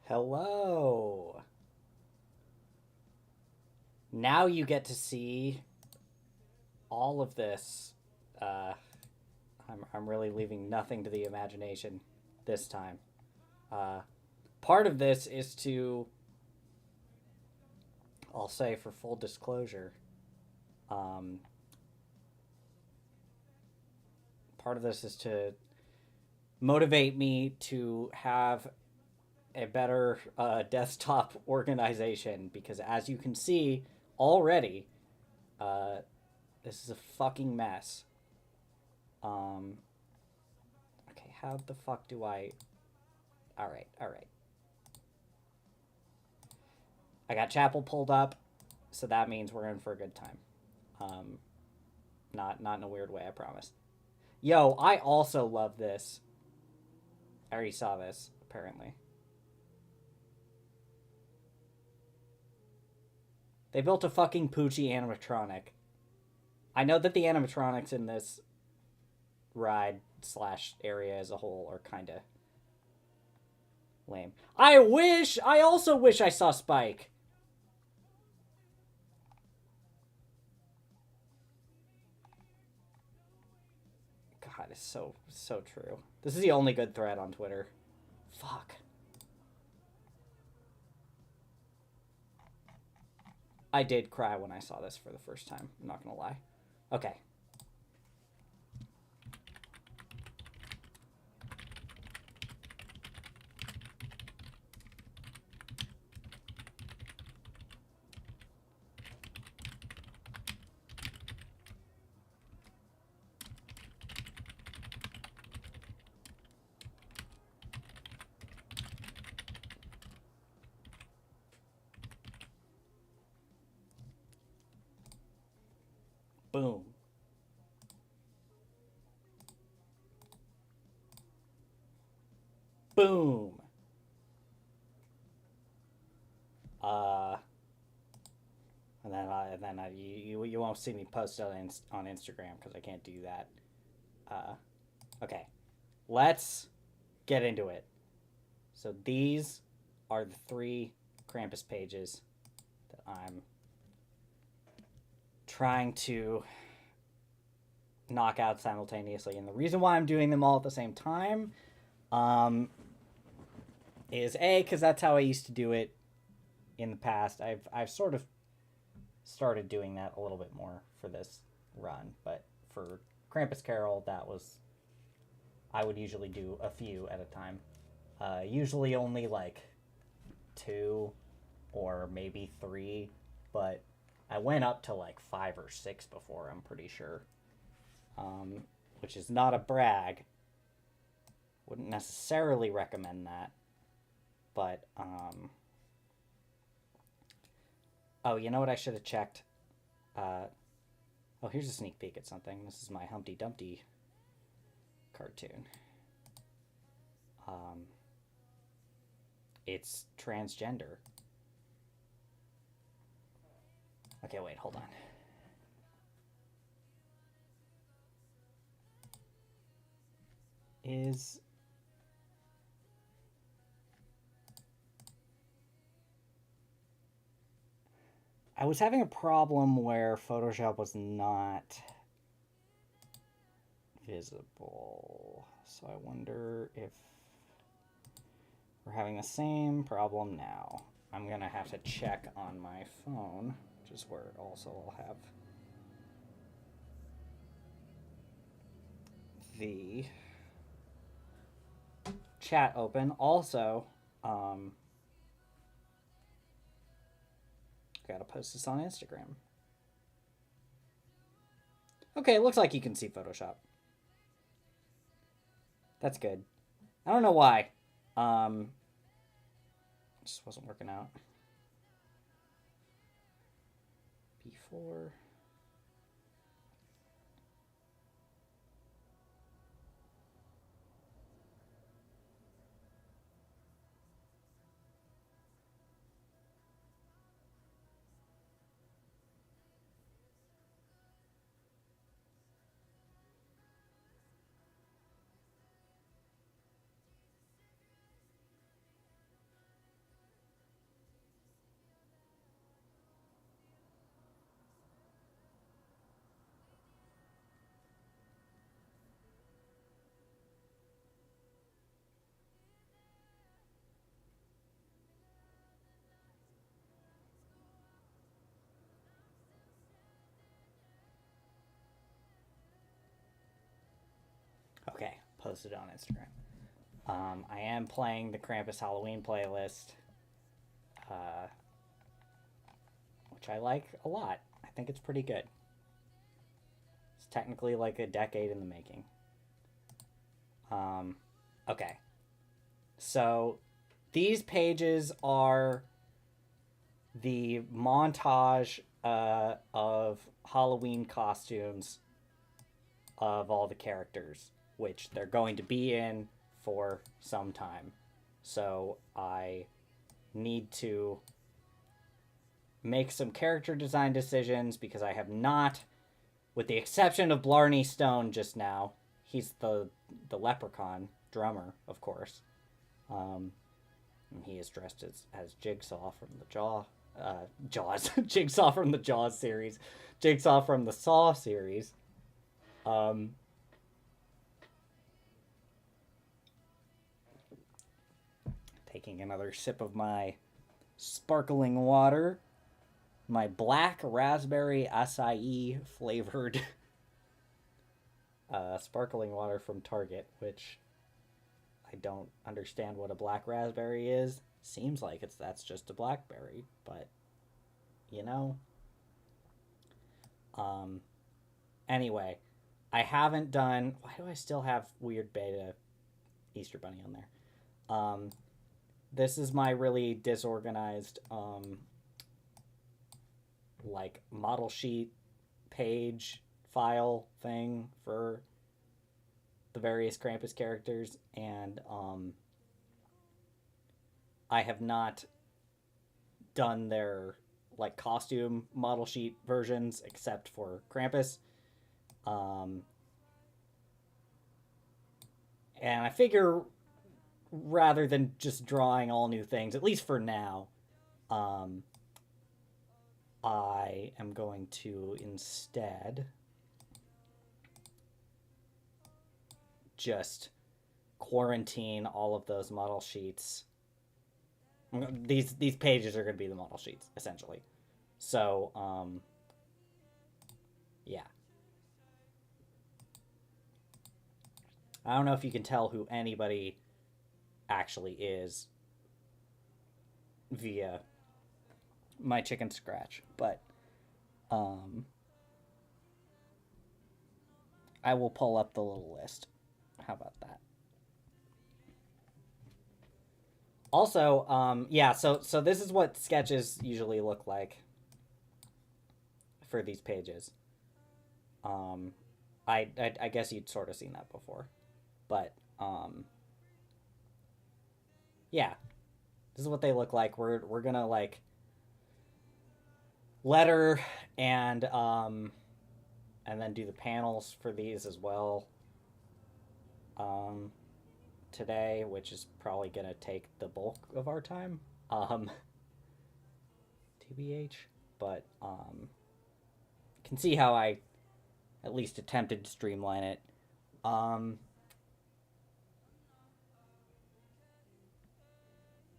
Hello. Now you get to see all of this. Uh, I'm really leaving nothing to the imagination this time. Uh, Part of this is to, I'll say for full disclosure, um, part of this is to motivate me to have a better desktop organization because, as you can see already, uh, this is a fucking mess. Um, okay, how the fuck do I? All right, all right. I got Chapel pulled up, so that means we're in for a good time. Um, not in a weird way, I promise. Yo, I also love this. I already saw this apparently. They built a fucking Poochie animatronic. I know that the animatronics in this ride slash area as a whole are kind of lame. I also wish I saw Spike. God, it's so true. This is the only good thread on Twitter. Fuck. I did cry when I saw this for the first time. I'm not gonna lie. Okay. Boom. Boom. Uh, you won't see me post it on Instagram because I can't do that. Okay, let's get into it. So these are the three Krampus pages that I'm trying to knock out simultaneously, and the reason why I'm doing them all at the same time, is A, because that's how I used to do it in the past. I've sort of started doing that a little bit more for this run, but for Krampus Carol, that was I would usually do a few at a time. Usually only like two or maybe three, but I went up to like 5 or 6 before, I'm pretty sure. Which is not a brag. Wouldn't necessarily recommend that. But, oh, you know what I should have checked? Oh, here's a sneak peek at something. This is my Humpty Dumpty cartoon. It's transgender. Okay, wait, hold on. I was having a problem where Photoshop was not visible. So I wonder if we're having the same problem now. I'm gonna have to check on my phone, which is where also I'll have the chat open. Also, gotta post this on Instagram. Okay, it looks like you can see Photoshop. That's good. I don't know why. Just wasn't working out. Before. posted on Instagram. I am playing the Krampus Halloween playlist, which I like a lot. I think it's pretty good. It's technically like a decade in the making. Okay. So these pages are the montage of Halloween costumes of all the characters, which they're going to be in for some time. So I need to make some character design decisions because I have not, with the exception of Blarney Stone just now. He's the leprechaun drummer, of course. And he is dressed as Jigsaw from the Jaws. Jigsaw from the Jaws series. Jigsaw from the Saw series. Taking another sip of my sparkling water. My black raspberry acai flavored sparkling water from Target, which I don't understand what a black raspberry is. Seems like that's just a blackberry, but you know. Anyway, I haven't done. Why do I still have Weird Beta Easter Bunny on there? This is my really disorganized like model sheet page file thing for the various Krampus characters, and I have not done their like costume model sheet versions except for Krampus. And I figure rather than just drawing all new things, at least for now, I am going to instead just quarantine all of those model sheets. These pages are going to be the model sheets, essentially. So, yeah. I don't know if you can tell who anybody actually is via my chicken scratch, but I will pull up the little list. How about that? Also, yeah, so this is what sketches usually look like for these pages. I guess you'd sort of seen that before, but yeah, this is what they look like. We're gonna like letter and then do the panels for these as well today, which is probably gonna take the bulk of our time, tbh, but can see how I at least attempted to streamline it.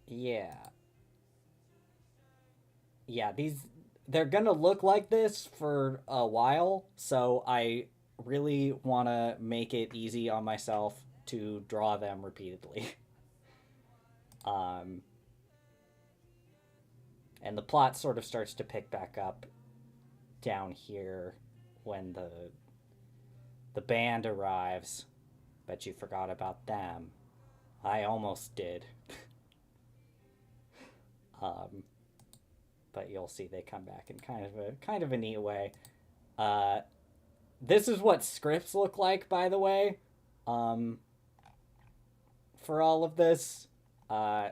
Yeah, they're gonna look like this for a while, so I really want to make it easy on myself to draw them repeatedly. And the plot sort of starts to pick back up down here when the band arrives. Bet you forgot about them. I almost did. But you'll see they come back in kind of a neat way. This is what scripts look like, by the way. For all of this, I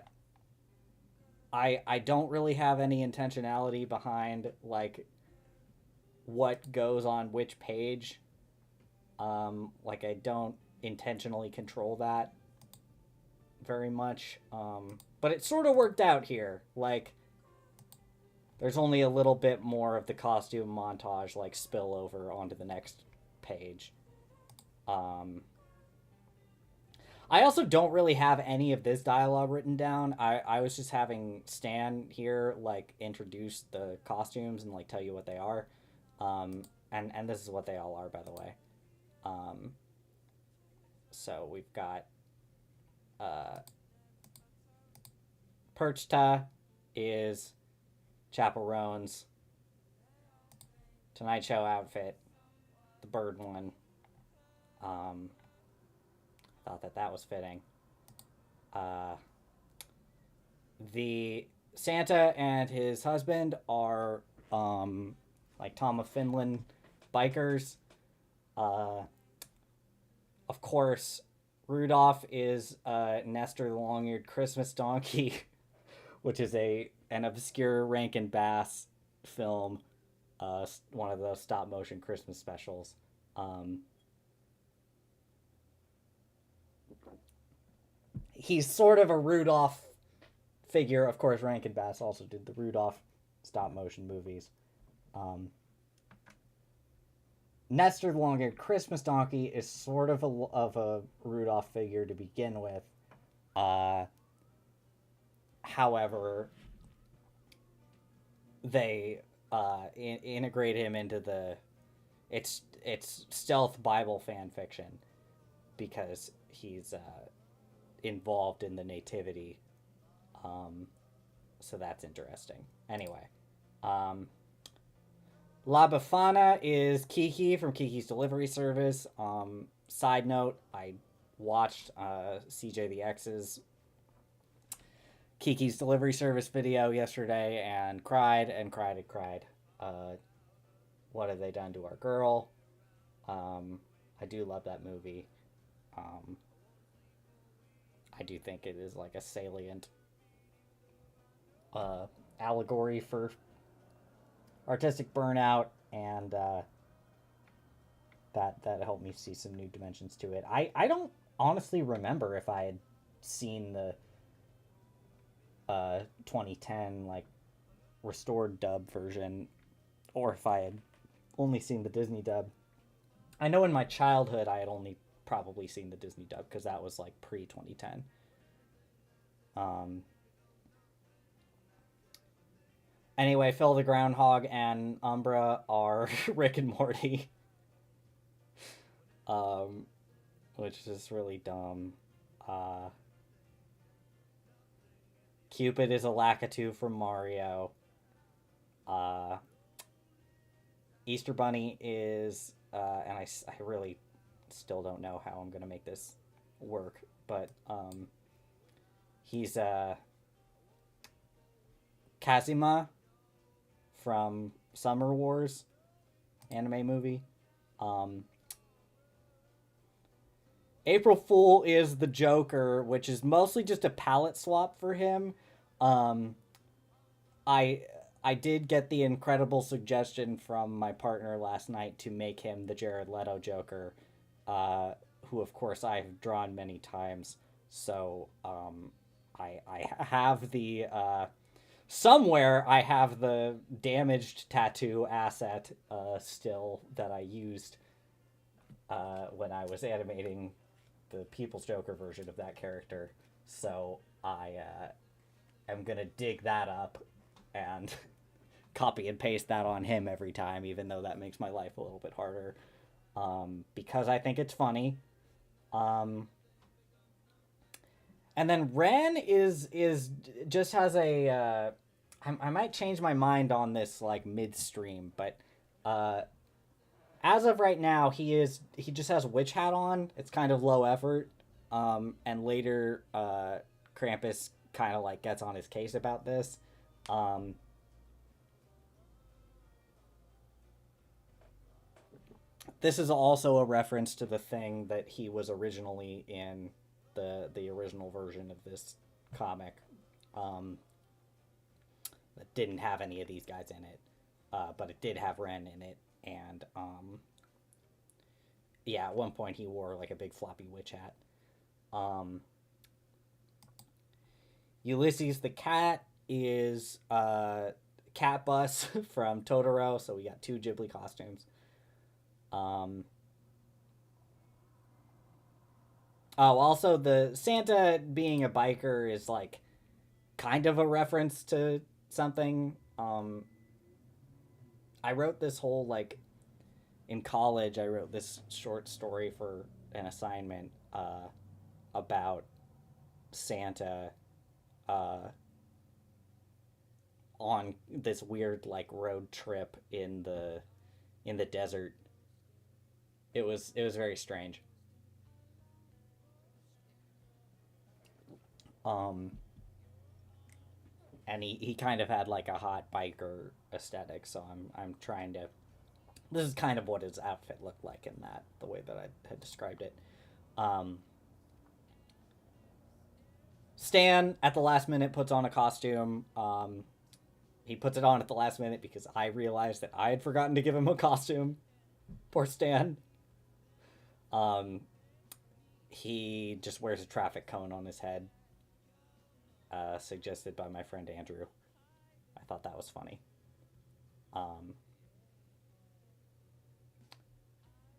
don't really have any intentionality behind like what goes on which page. Like I don't intentionally control that very much. But it sort of worked out here. Like there's only a little bit more of the costume montage like spill over onto the next page. I also don't really have any of this dialogue written down. I was just having Stan here like introduce the costumes and like tell you what they are. And this is what they all are, by the way. So we've got uh, Perchta is Chaperone's Tonight Show outfit, the bird one. Thought that was fitting. The Santa and his husband are like Tom of Finland bikers. Of course, Rudolph is Nestor the Long-Eared Christmas Donkey, which is an obscure Rankin Bass film, one of those stop motion Christmas specials. He's sort of a Rudolph figure. Of course, Rankin Bass also did the Rudolph stop motion movies. Nestor the Long-Eared Christmas Donkey is sort of a Rudolph figure to begin with. However, they integrate him into it's stealth Bible fan fiction because he's involved in the nativity. So that's interesting. Anyway, La Befana is Kiki from Kiki's Delivery Service. Side note, I watched CJ the X's Kiki's Delivery Service video yesterday and cried and cried and cried. What have they done to our girl? I do love that movie. I do think it is like a salient allegory for artistic burnout, and that helped me see some new dimensions to it. I don't honestly remember if I had seen the 2010 like restored dub version or if I had only seen the Disney dub. I know in my childhood I had only probably seen the Disney dub because that was like pre-2010. Anyway, Phil the Groundhog and Umbra are Rick and Morty. Which is really dumb. Cupid is a Lakitu from Mario. Easter Bunny is, and I really still don't know how I'm going to make this work, but he's Kazuma from Summer Wars anime movie. April Fool is the Joker, which is mostly just a palette swap for him. I did get the incredible suggestion from my partner last night to make him the Jared Leto Joker, who of course I've drawn many times. So I have the somewhere I have the damaged tattoo asset still that I used when I was animating the People's Joker version of that character. So I am gonna dig that up and copy and paste that on him every time, even though that makes my life a little bit harder, because I think it's funny. And then Ren is just has a I might change my mind on this like midstream, but as of right now he just has a witch hat on. It's kind of low effort, and later Krampus kind of like gets on his case about this. This is also a reference to the thing that he was originally in the original version of this comic, that didn't have any of these guys in it, but it did have Ren in it, and yeah, at one point he wore like a big floppy witch hat. Ulysses the cat is Cat Bus from Totoro, so we got two Ghibli costumes. Also the Santa being a biker is like kind of a reference to something. I wrote this whole, like, in college I wrote this short story for an assignment about Santa on this weird like road trip in the desert. It was very strange. Um, and he kind of had like a hot biker aesthetic, so I'm trying to. This is kind of what his outfit looked like in that the way that I had described it. Um, Stan at the last minute puts on a costume. He puts it on at the last minute because I realized that I had forgotten to give him a costume. Poor Stan. Um, he just wears a traffic cone on his head, suggested by my friend Andrew. I thought that was funny.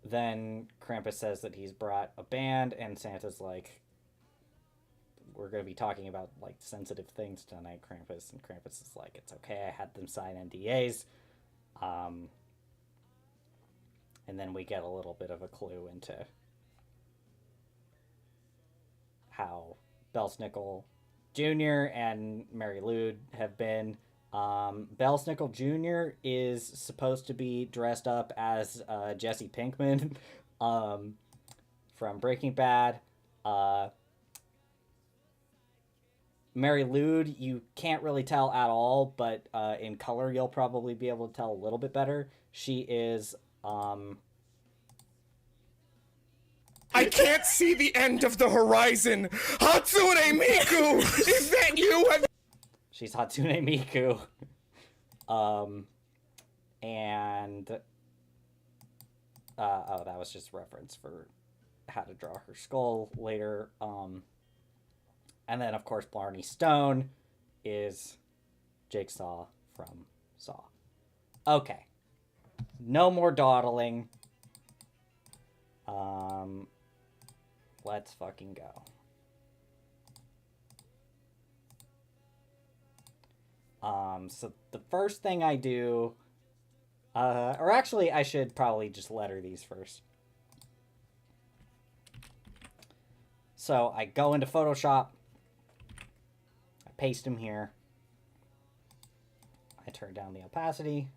Then Krampus says that he's brought a band, and Santa's like, we're going to be talking about like sensitive things tonight, Krampus. And Krampus is like, it's okay, I had them sign NDAs. And then we get a little bit of a clue into how Belsnickel Jr. and Mary Lou have been. Belsnickel Jr. is supposed to be dressed up as Jesse Pinkman from Breaking Bad. Mary Lou, you can't really tell at all, but in color you'll probably be able to tell a little bit better. She is... I can't see the end of the horizon! Hatsune Miku! Is that you? She's Hatsune Miku. And... oh, that was just reference for how to draw her skull later. And then, of course, Blarney Stone is Jigsaw from Saw. Okay. No more dawdling. Let's fucking go. So the first thing I do... or actually, I should probably just letter these first. So I go into Photoshop. I paste them here. I turn down the opacity.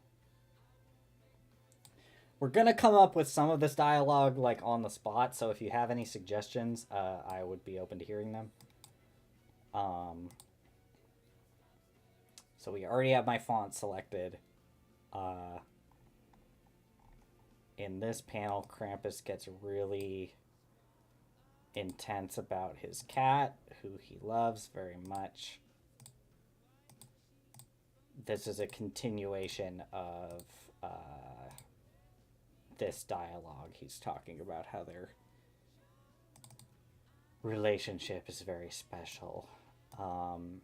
We're going to come up with some of this dialogue like on the spot, so if you have any suggestions, I would be open to hearing them. So we already have my font selected. In this panel, Krampus gets really intense about his cat, who he loves very much. This is a continuation of this dialogue. He's talking about how their relationship is very special. Do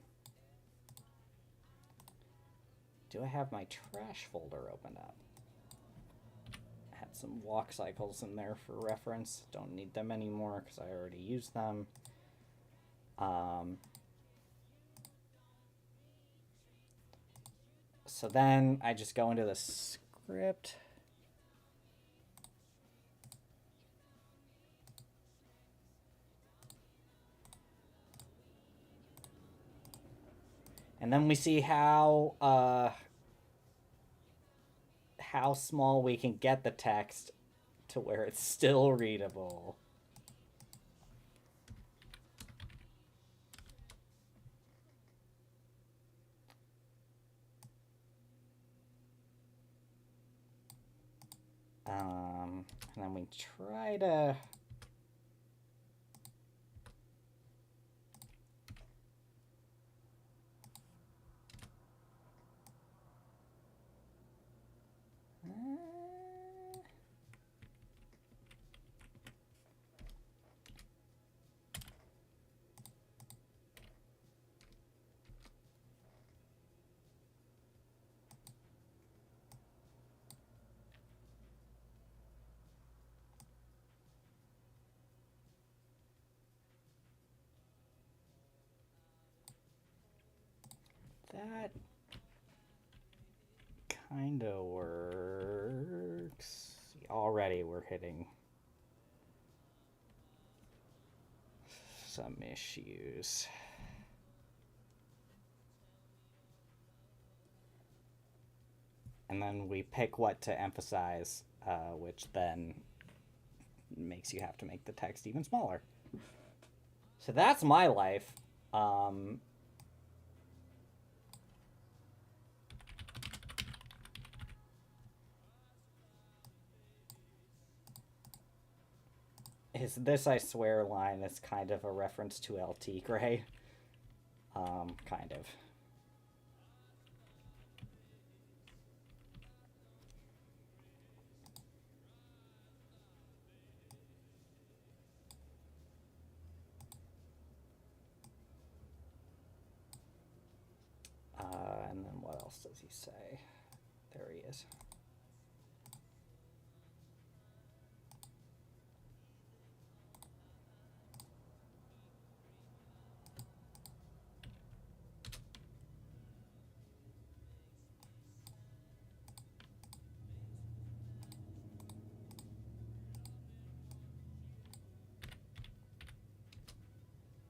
I have my trash folder open up? I had some walk cycles in there for reference. Don't need them anymore because I already used them. So then I just go into the script. And then we see how small we can get the text to where it's still readable. And then we try to... That kind of works. Already we're hitting some issues. And then we pick what to emphasize, which then makes you have to make the text even smaller. So that's my life. Is this I swear line is kind of a reference to LT Gray. Kind of. And then what else does he say? There he is.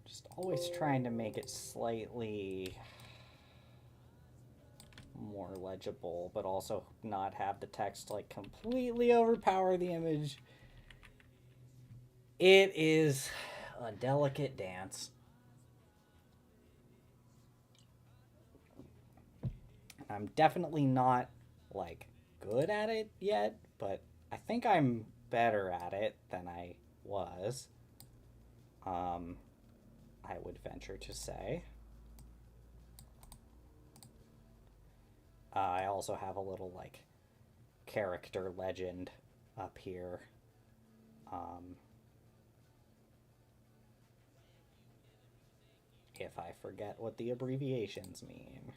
Just always trying to make it slightly more legible, but also not have the text like completely overpower the image. It is a delicate dance. I'm definitely not like good at it yet, but I think I'm better at it than I was. I would venture to say. I also have a little like character legend up here. If I forget what the abbreviations mean.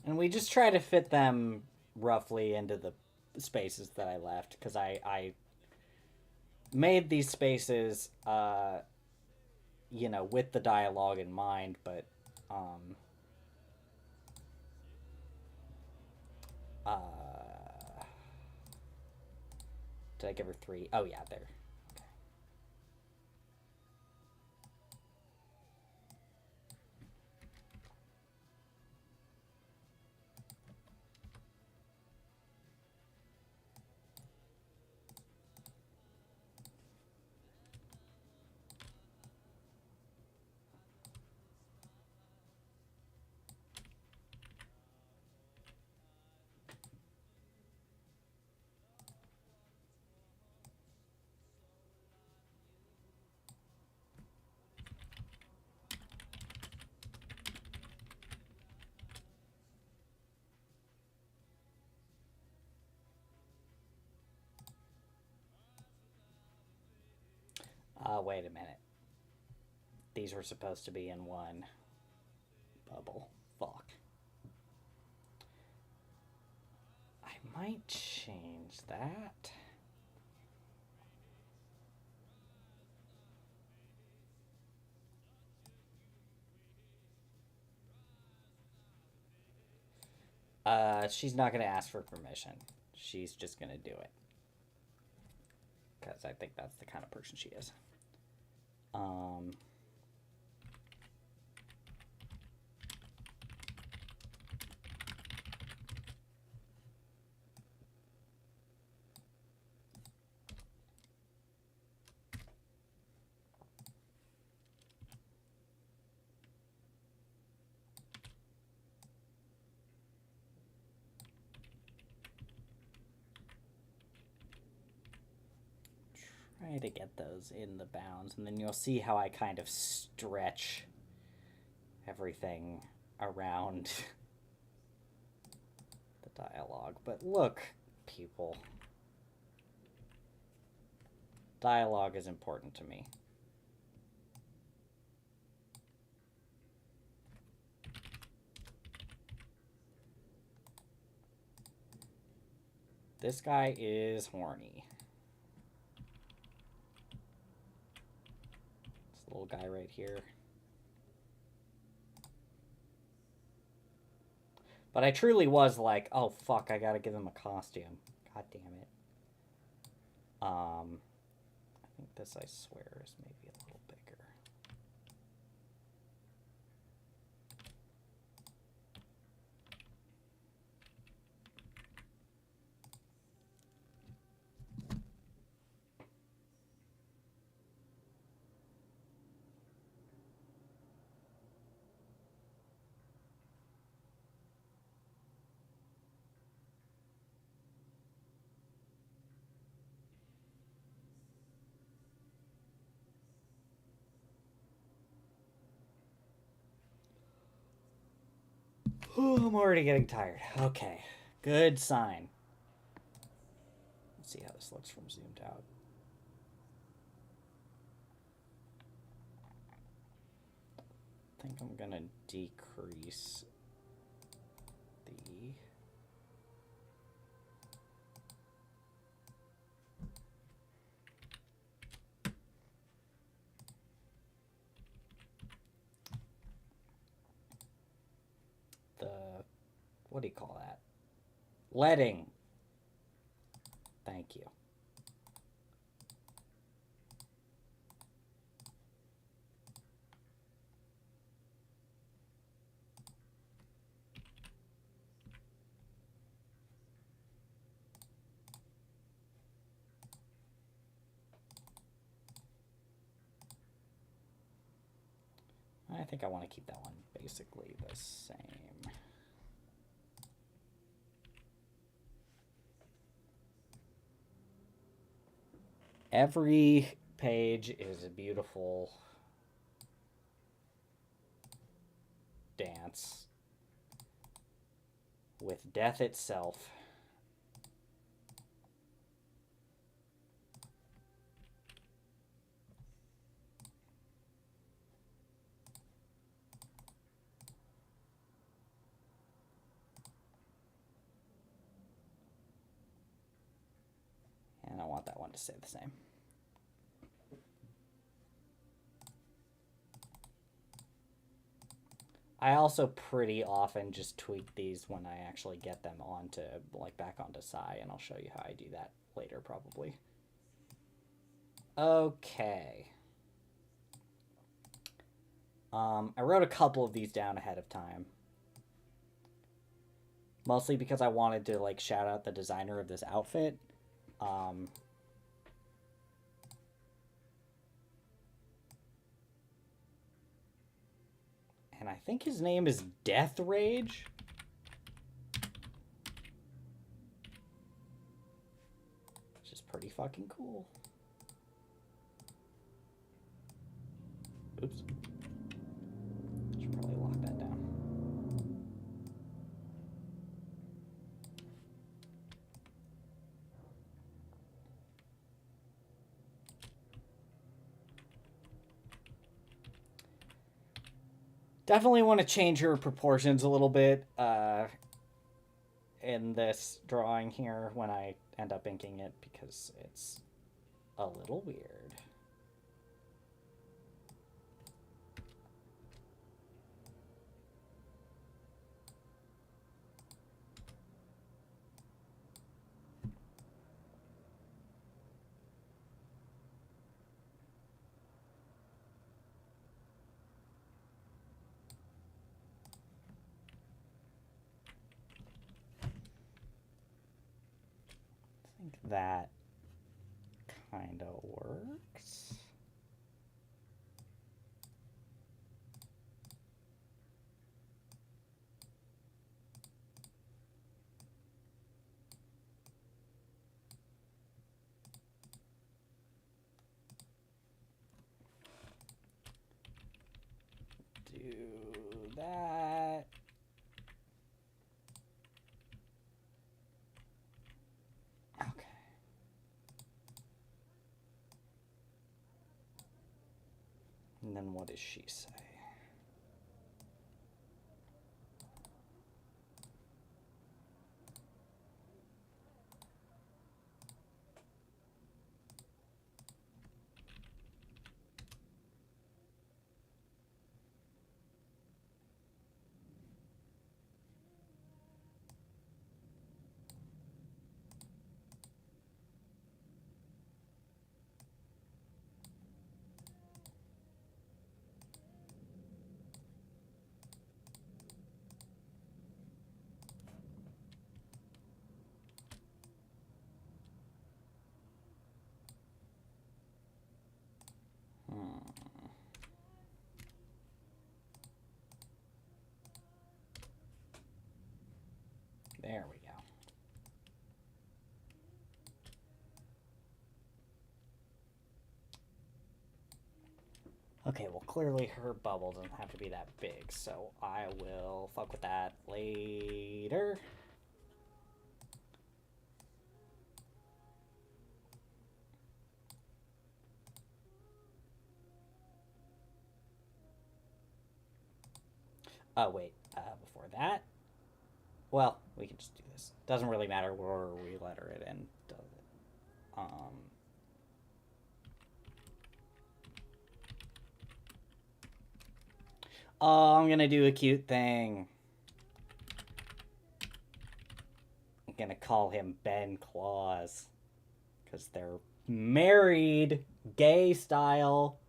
And we just try to fit them roughly into the spaces that I left, because I made these spaces, you know, with the dialogue in mind, but did I give her 3? Oh yeah, there. Wait a minute. These were supposed to be in one bubble. Fuck. I might change that. She's not going to ask for permission. She's just going to do it. Because I think that's the kind of person she is. Try to get those in the bounds, and then you'll see how I kind of stretch everything around the dialogue. But look, people, dialogue is important to me. This guy is horny. little guy right here. But I truly was like, oh fuck, I gotta give him a costume. God damn it. I think this, I swear, is maybe a little bigger. I'm already getting tired. Okay, good sign. Let's see how this looks from zoomed out. I think I'm gonna decrease the what do you call that? Leading. Thank you. I think I want to keep that one basically the same. Every page is a beautiful dance with death itself. And I want that one to stay the same. I also pretty often just tweak these when I actually get them onto, like, back onto Psy, and I'll show you how I do that later, probably. Okay. I wrote a couple of these down ahead of time. Mostly because I wanted to, like, shout out the designer of this outfit. And I think his name is Death Rage. Which is pretty fucking cool. Oops. Should probably lock that down. Definitely want to change her proportions a little bit in this drawing here when I end up inking it, because it's a little weird. That kind of works. Do that. And then what does she say? Okay, well, clearly her bubble doesn't have to be that big, so I will fuck with that later. Oh, wait, before that, well, we can just do this. Doesn't really matter where we letter it in, does it? Oh, I'm gonna do a cute thing. I'm gonna call him Ben Claus. Because they're married, gay style.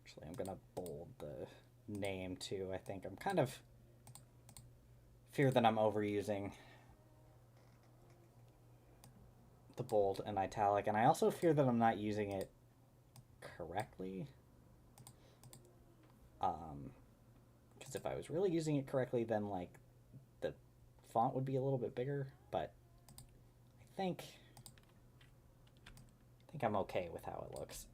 Actually, I'm gonna bold the name too. I think I'm kind of fear that I'm overusing the bold and italic, and I also fear that I'm not using it correctly. Because if I was really using it correctly, then like the font would be a little bit bigger. But I think I'm okay with how it looks.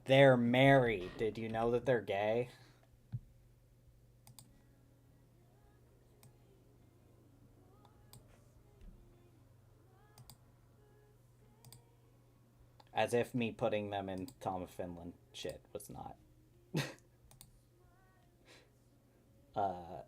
They're married. Did you know that they're gay? As if me putting them in Tom of Finland shit was not. Alright.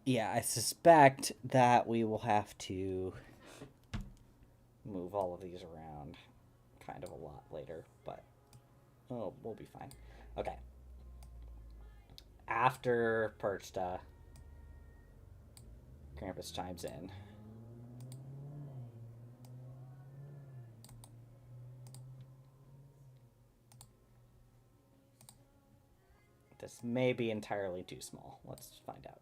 Yeah, I suspect that we will have to move all of these around kind of a lot later, but oh, we'll be fine. Okay. After Perchta, Krampus chimes in. This may be entirely too small. Let's find out.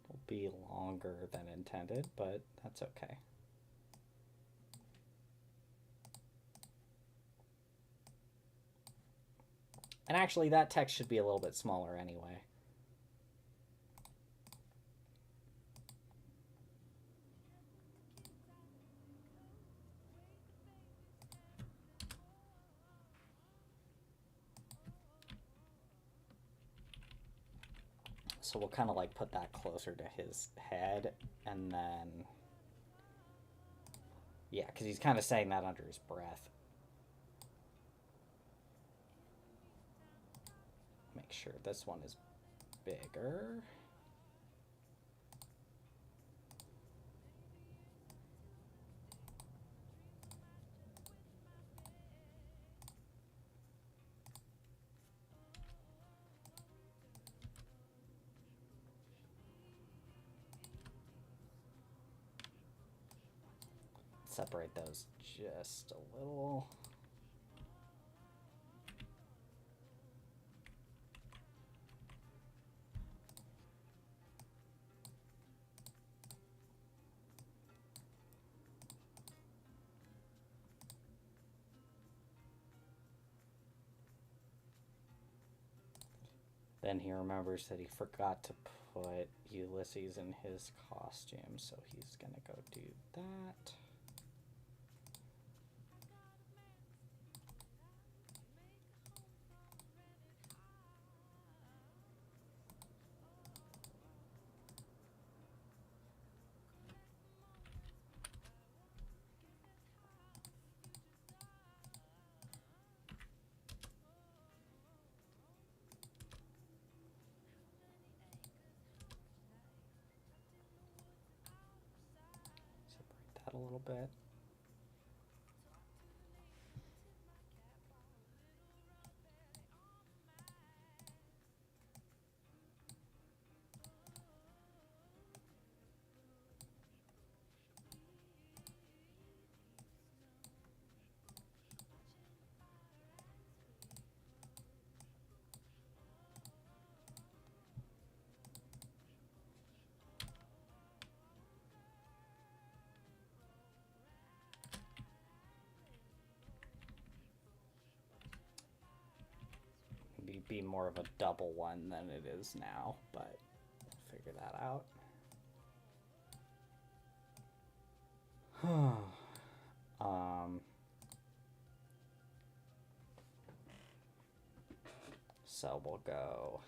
It'll be longer than intended, but that's okay. And actually, that text should be a little bit smaller anyway. So we'll kind of like put that closer to his head, and then yeah, because he's kind of saying that under his breath. Make sure this one is bigger. Separate those just a little. Then he remembers that he forgot to put Ulysses in his costume, so he's gonna go do that. little bit. Be more of a double one than it is now, but we'll figure that out. So we'll go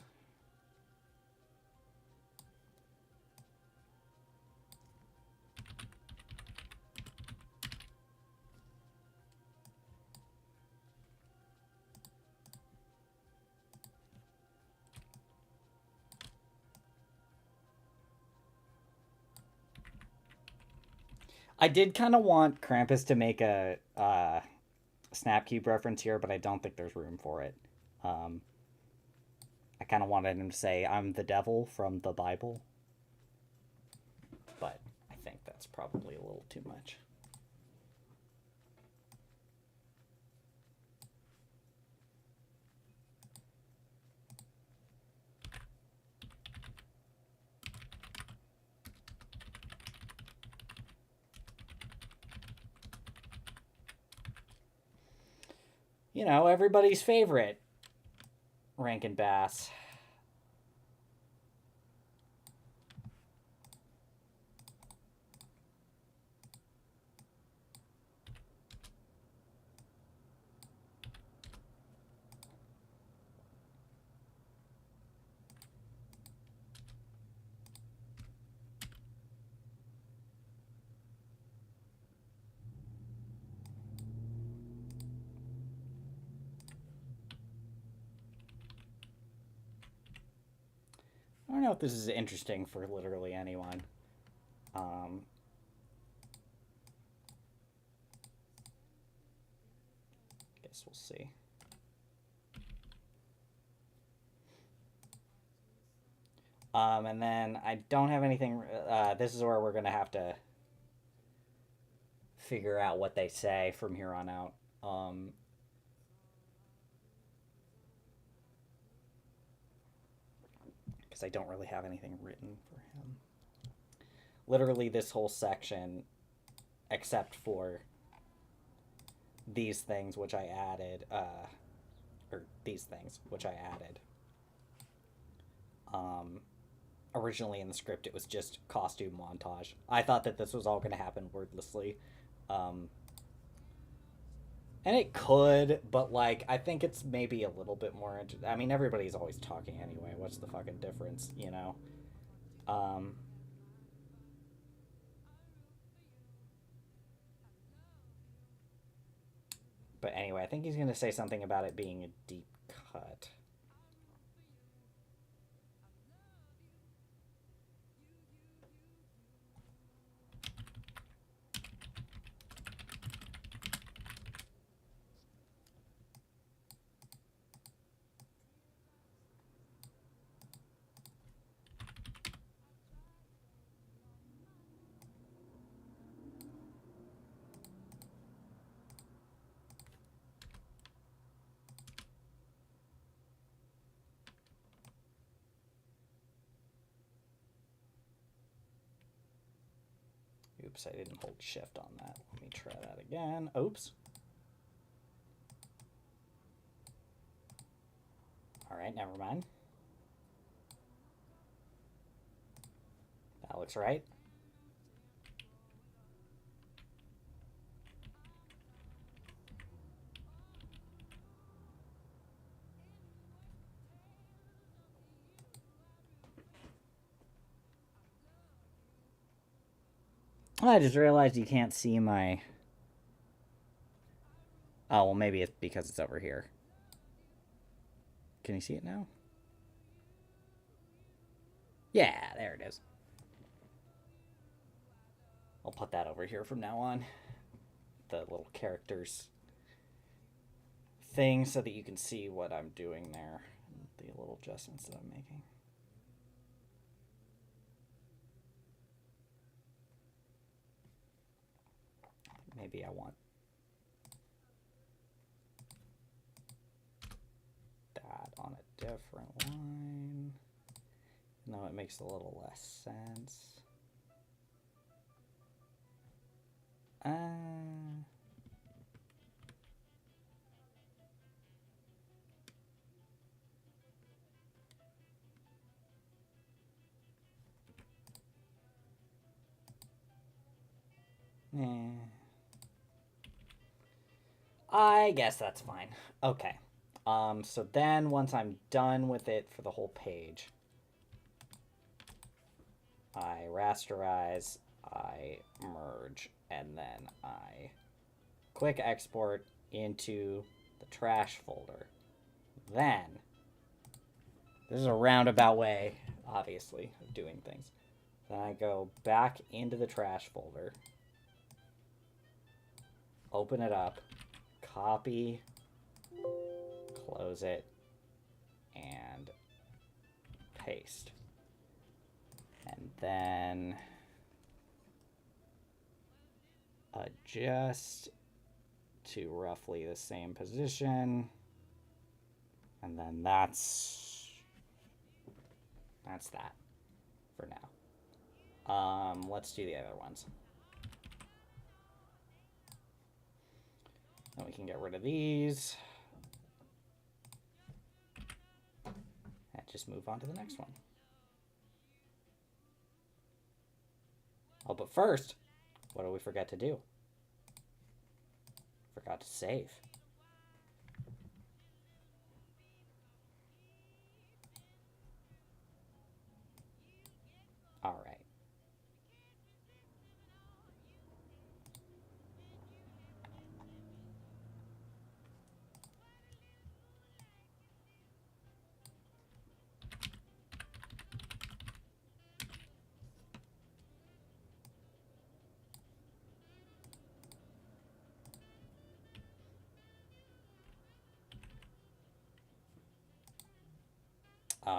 I did kind of want Krampus to make a Snapcube reference here, but I don't think there's room for it. I kind of wanted him to say, "I'm the devil from the Bible," but I think that's probably a little too much. You know, everybody's favorite Rankin Bass. I don't know if this is interesting for literally anyone. Guess we'll see. And then I don't have anything. This is where we're going to have to figure out what they say from here on out. Because I don't really have anything written for him. Literally this whole section, except for these things which I added, or these things which I added. Originally in the script it was just costume montage. I thought that this was all going to happen wordlessly. And it could, but like I think it's maybe a little bit more I mean, everybody's always talking anyway. What's the fucking difference, you know? But anyway, I think he's going to say something about it being a deep cut. Oops, I didn't hold shift on that. Let me try that again. Oops. Alright, never mind. That looks right. I just realized you can't see my... Oh, well, maybe it's because it's over here. Can you see it now? Yeah, there it is. I'll put that over here from now on. The little characters thing so that you can see what I'm doing there. The little adjustments that I'm making. Maybe I want that on a different line. No, it makes a little less sense. I guess that's fine. Okay. So then once I'm done with it for the whole page, I rasterize, I merge, and then I quick export into the trash folder. Then, this is a roundabout way, obviously, of doing things. Then I go back into the trash folder, open it up, copy, close it, and paste. And then adjust to roughly the same position. And then that's that for now. Let's do the other ones. Then we can get rid of these. And just move on to the next one. Oh, but first, what did we forget to do? Forgot to save. All right.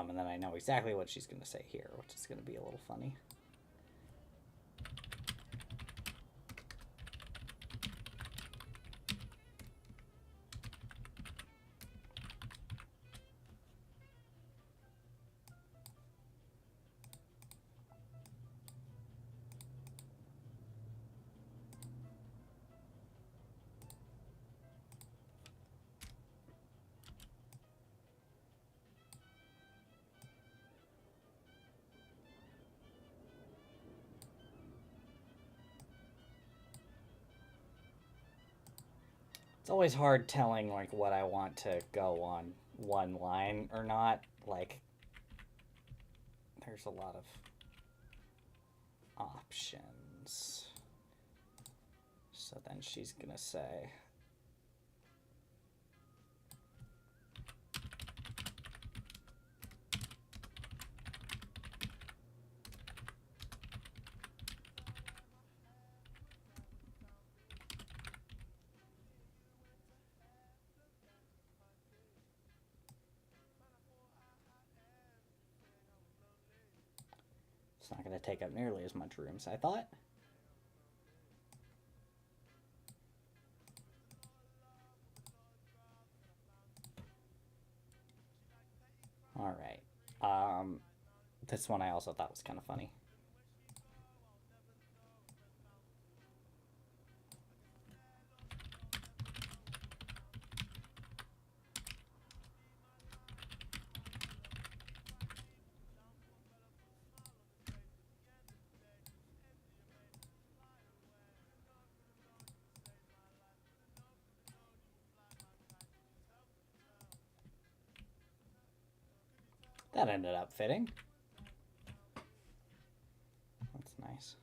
And then I know exactly what she's going to say here, which is going to be a little funny. It's always hard telling like what I want to go on one line or not. Like, there's a lot of options. So then she's gonna say, it's not going to take up nearly as much room as I thought. All right. This one I also thought was kind of funny. That ended up fitting. That's nice.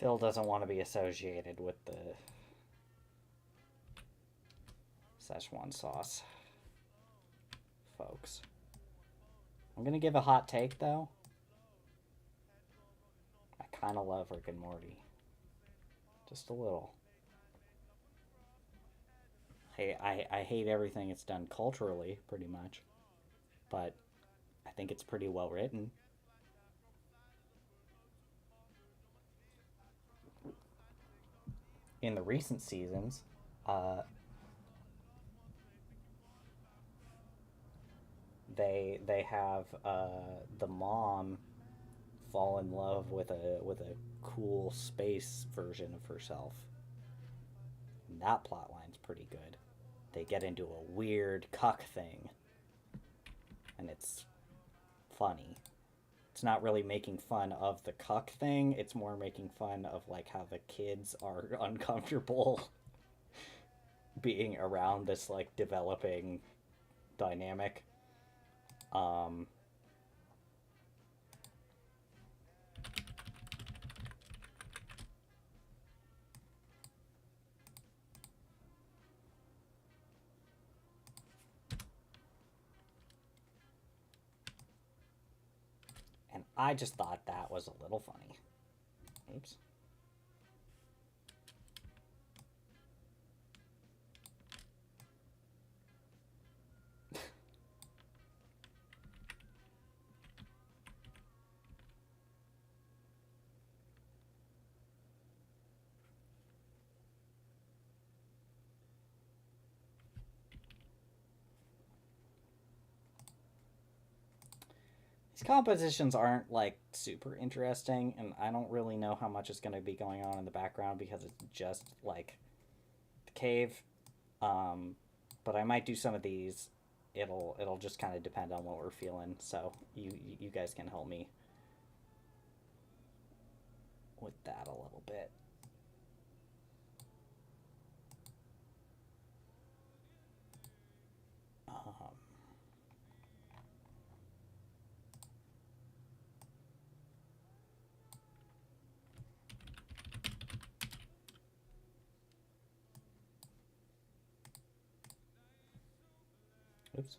Phil doesn't want to be associated with the Szechuan sauce, folks. I'm gonna give a hot take, though. I kind of love Rick and Morty. Just a little. Hey, I hate everything it's done culturally, pretty much. But I think it's pretty well written. In the recent seasons, they have the mom fall in love with a cool space version of herself. And that plotline's pretty good. They get into a weird cuck thing, and it's funny. It's not really making fun of the cuck thing, it's more making fun of like how the kids are uncomfortable being around this like developing dynamic. And I just thought that was a little funny. Oops. These compositions aren't like super interesting, and I don't really know how much is going to be going on in the background because it's just like the cave. But I might do some of these. It'll just kind of depend on what we're feeling. So you guys can help me with that a little bit. Oops.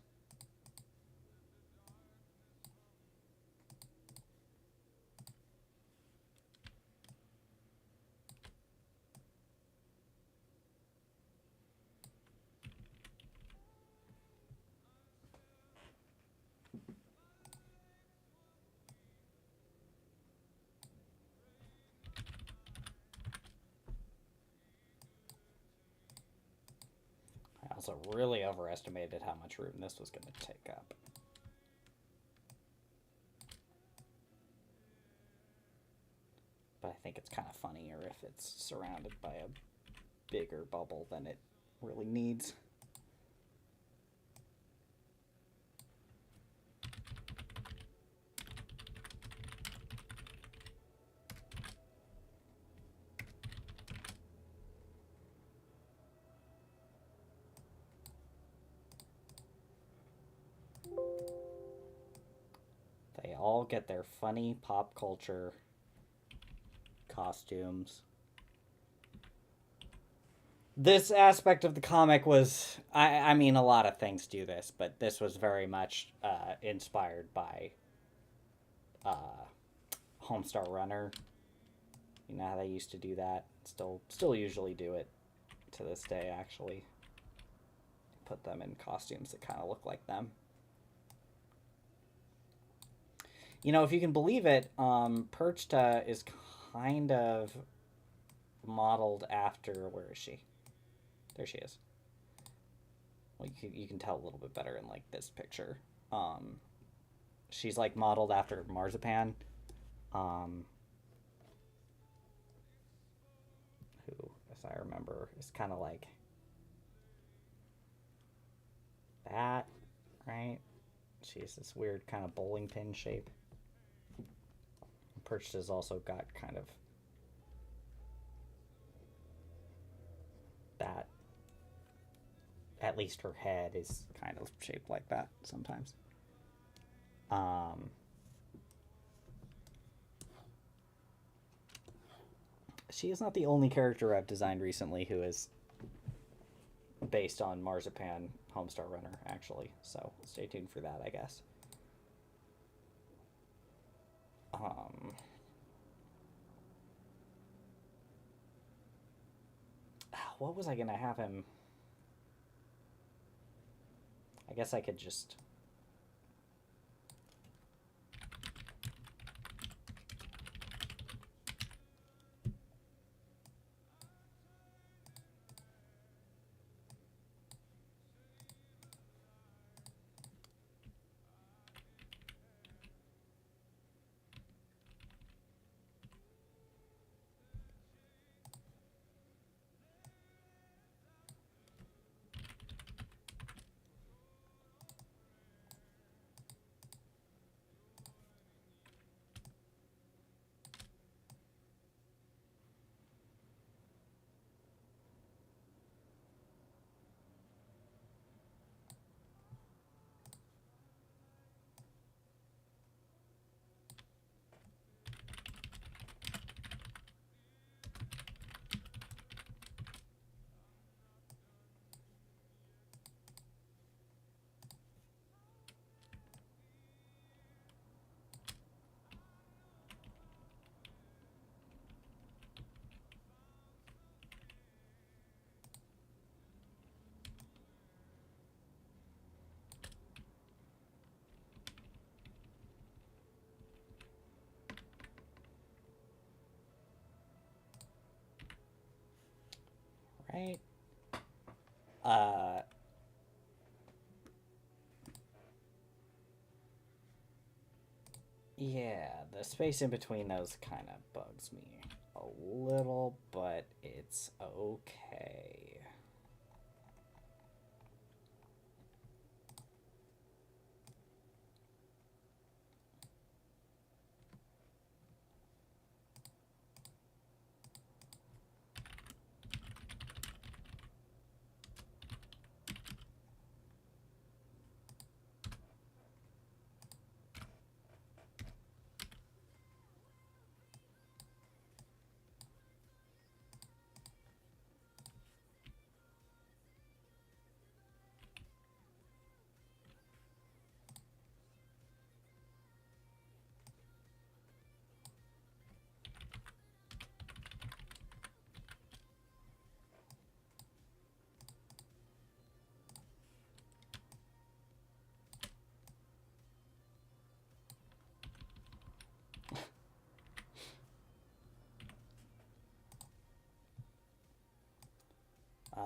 I also really overestimated how much room this was going to take up. But I think it's kind of funnier if it's surrounded by a bigger bubble than it really needs. They all get their funny pop culture costumes. This aspect of the comic was, I mean, a lot of things do this, but this was very much inspired by Homestar Runner. You know how they used to do that? Still usually do it to this day, actually. Put them in costumes that kind of look like them. You know, if you can believe it, Perchta is kind of modeled after... Where is she? There she is. Well, you can tell a little bit better in, like, this picture. She's, like, modeled after Marzipan. Who, as I remember, is kind of like... that, right? She has this weird kind of bowling pin shape. Perchta's also got kind of that. At least her head is kind of shaped like that sometimes. she is not the only character I've designed recently who is based on Marzipan Homestar Runner, actually. So stay tuned for that, I guess. What was I gonna have him? I guess I could just... Right? Yeah, the space in between those kind of bugs me a little, but it's okay. Uh,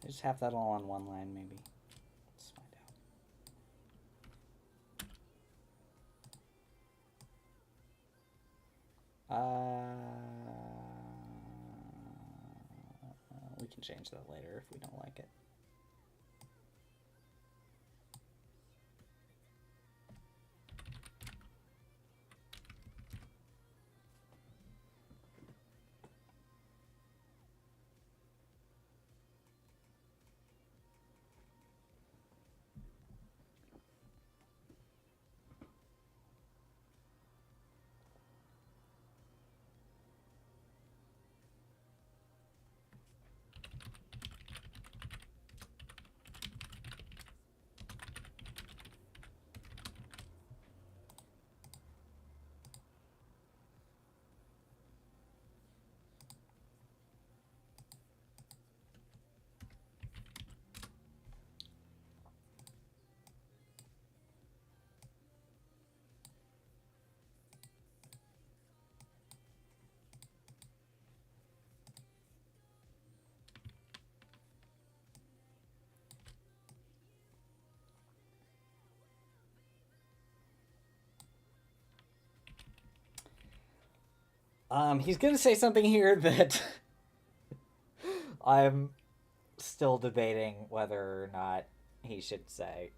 just have that all on one line, maybe. Let's find out. We can change that later if we don't like it. He's gonna say something here that I'm still debating whether or not he should say.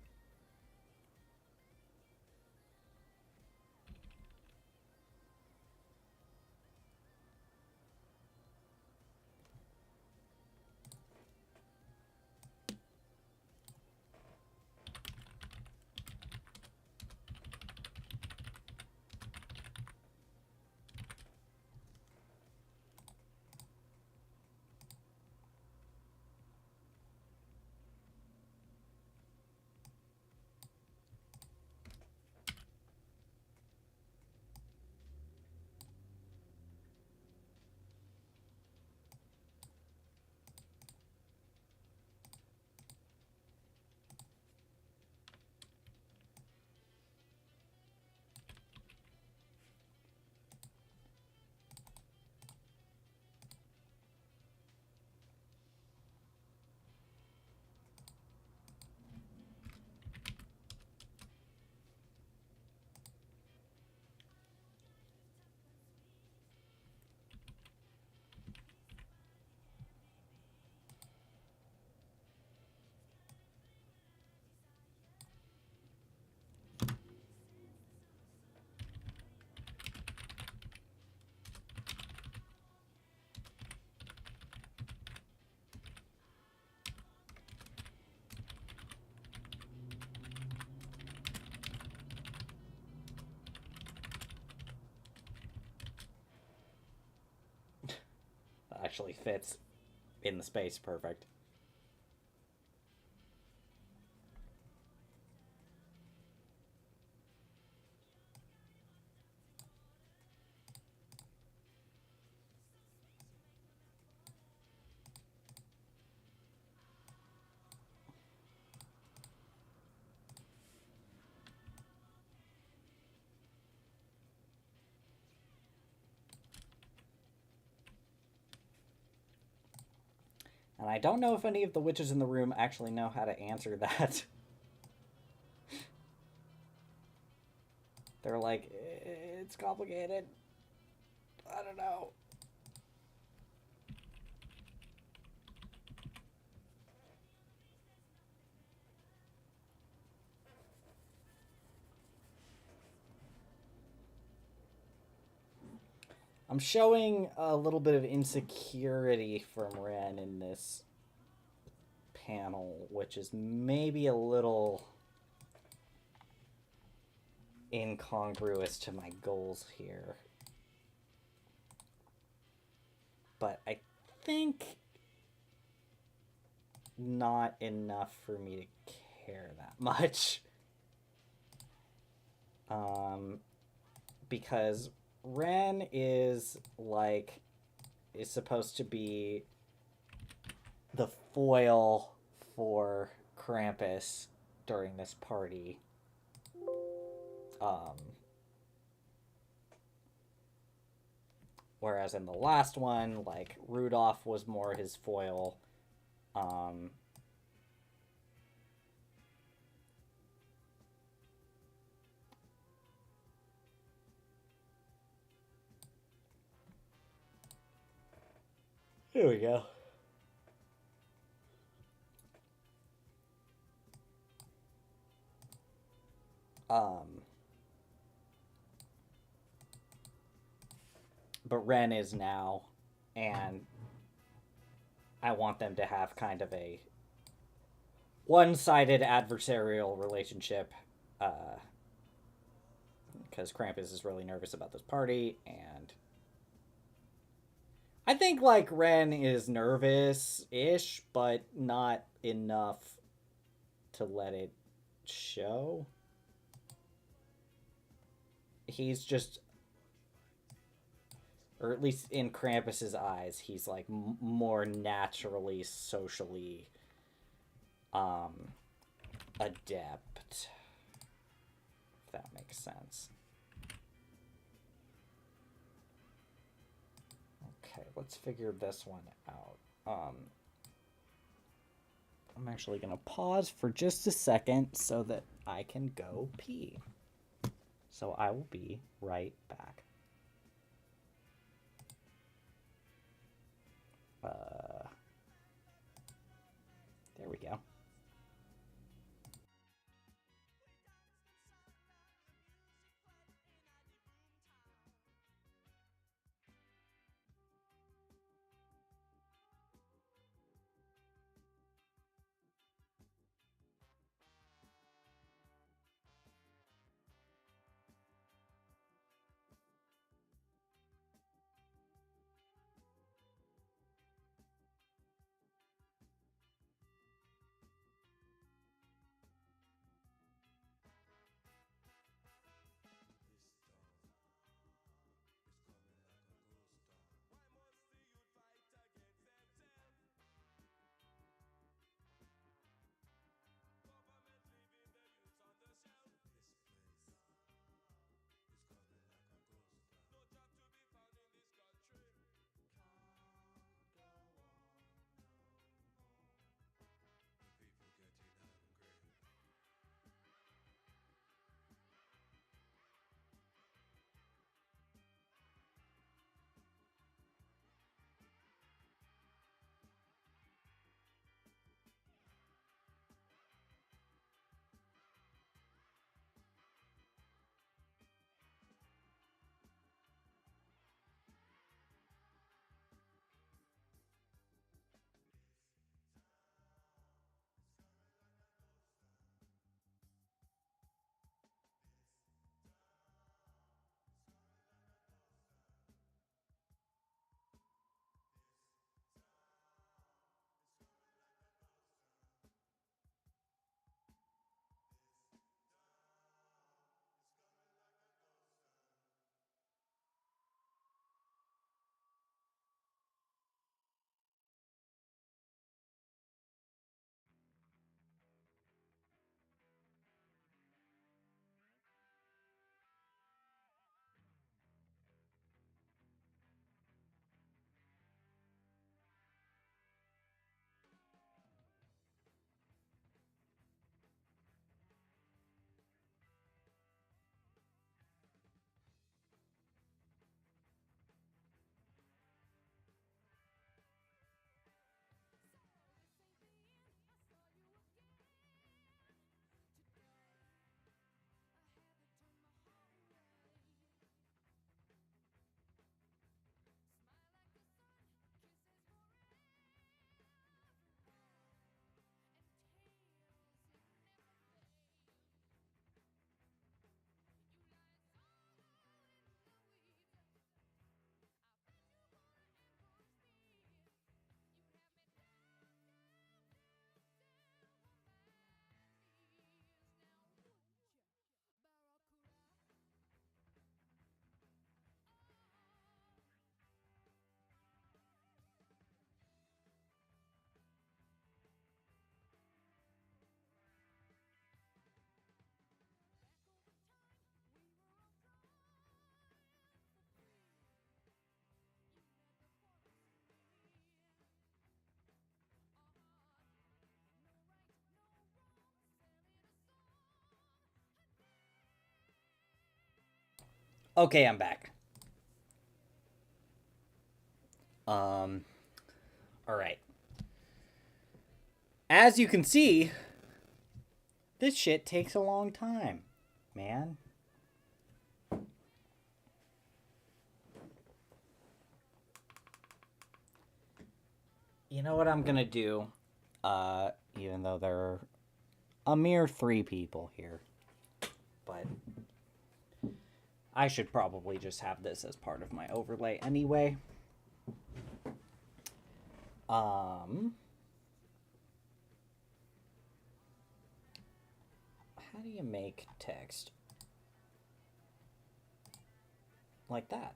That actually fits in the space perfect. And I don't know if any of the witches in the room actually know how to answer that. They're like, it's complicated. I don't know. I'm showing a little bit of insecurity from Ren in this panel, which is maybe a little incongruous to my goals here. But I think not enough for me to care that much. Because Ren is supposed to be the foil for Krampus during this party. Whereas in the last one, like, Rudolph was more his foil. Here we go. But Ren is now, and I want them to have kind of a one-sided adversarial relationship, because Krampus is really nervous about this party, and I think, like, Ren is nervous-ish, but not enough to let it show. He's just, or at least in Krampus's eyes, he's, like, more naturally, socially, adept. If that makes sense. Okay, let's figure this one out. I'm actually going to pause for just a second so that I can go pee. So I will be right back. There we go. Okay, I'm back. All right. As you can see, this shit takes a long time, man. You know what I'm gonna do? Even though there are a mere 3 people here, but I should probably just have this as part of my overlay anyway. How do you make text like that?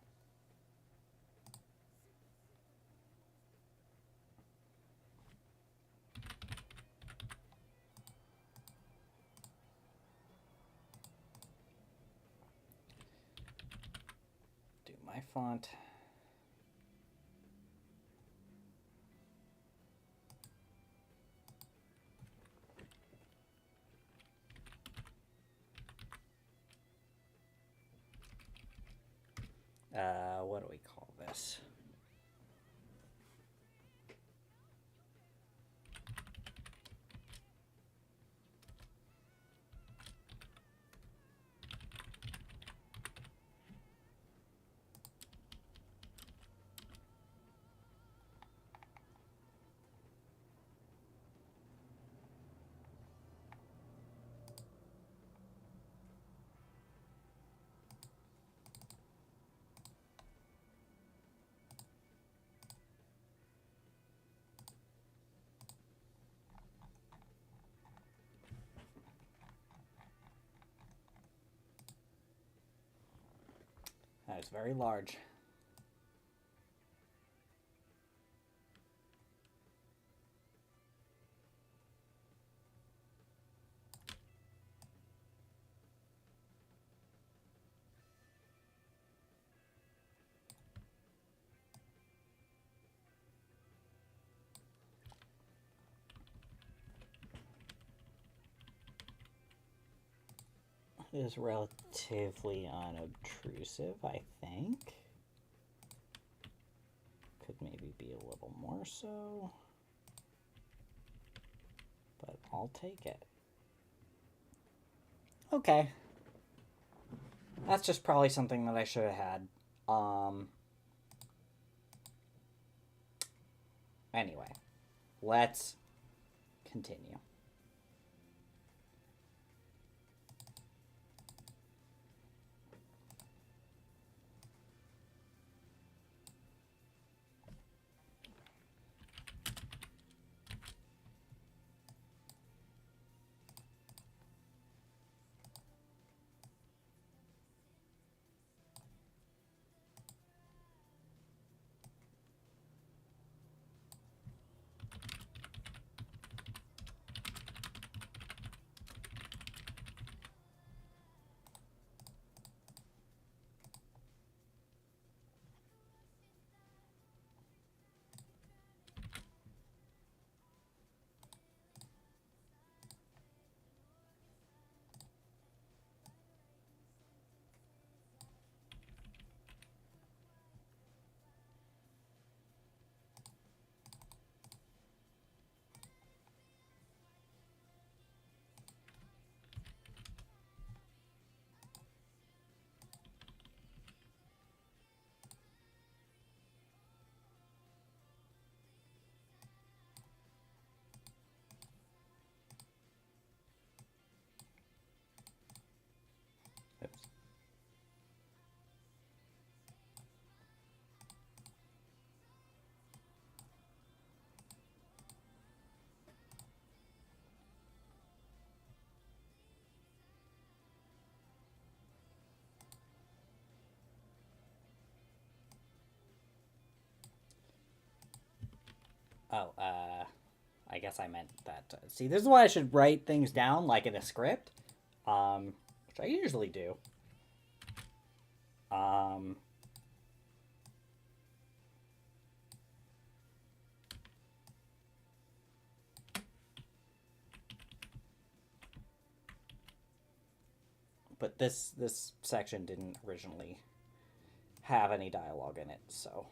Do my font. What do we call this? it's very large. It is relatively unobtrusive, I think. Could maybe be a little more so, but I'll take it. Okay. That's just probably something that I should have had. Anyway, let's continue. Oops. Oh, I guess I meant that. See, this is why I should write things down like in a script, which I usually do. But this section didn't originally have any dialogue in it, so.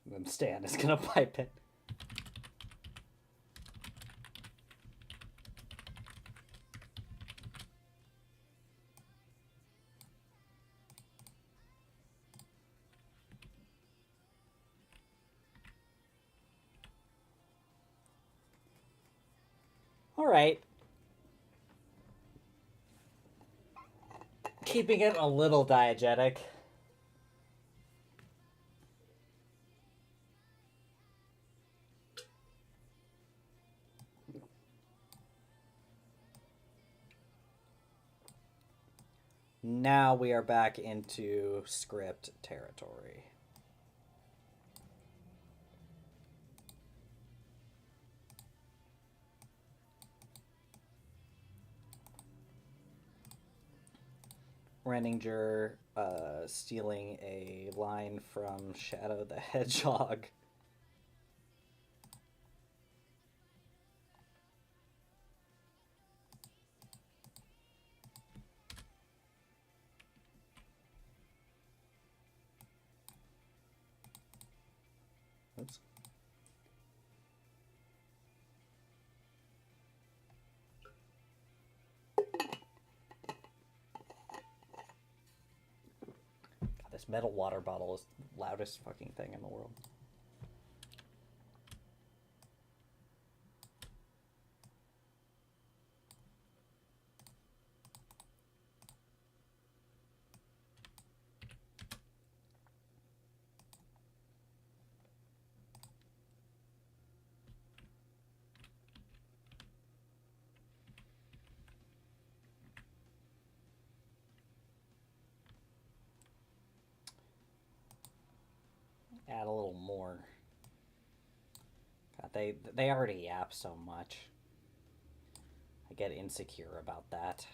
Then Stan is gonna pipe it. All right. Keeping it a little diegetic. Now we are back into script territory. Renninger stealing a line from Shadow the Hedgehog. Oops. God, this metal water bottle is the loudest fucking thing in the world. add a little more. God, they already yap so much. I get insecure about that.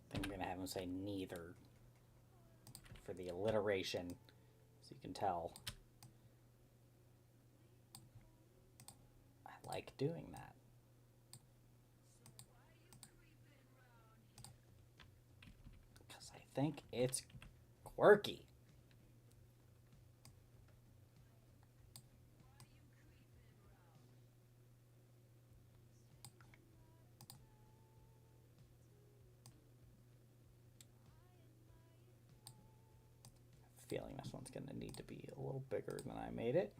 I think I'm gonna have him say neither for the alliteration, so you can tell. I like doing that. Because I think it's quirky. Feeling this one's gonna need to be a little bigger than I made it.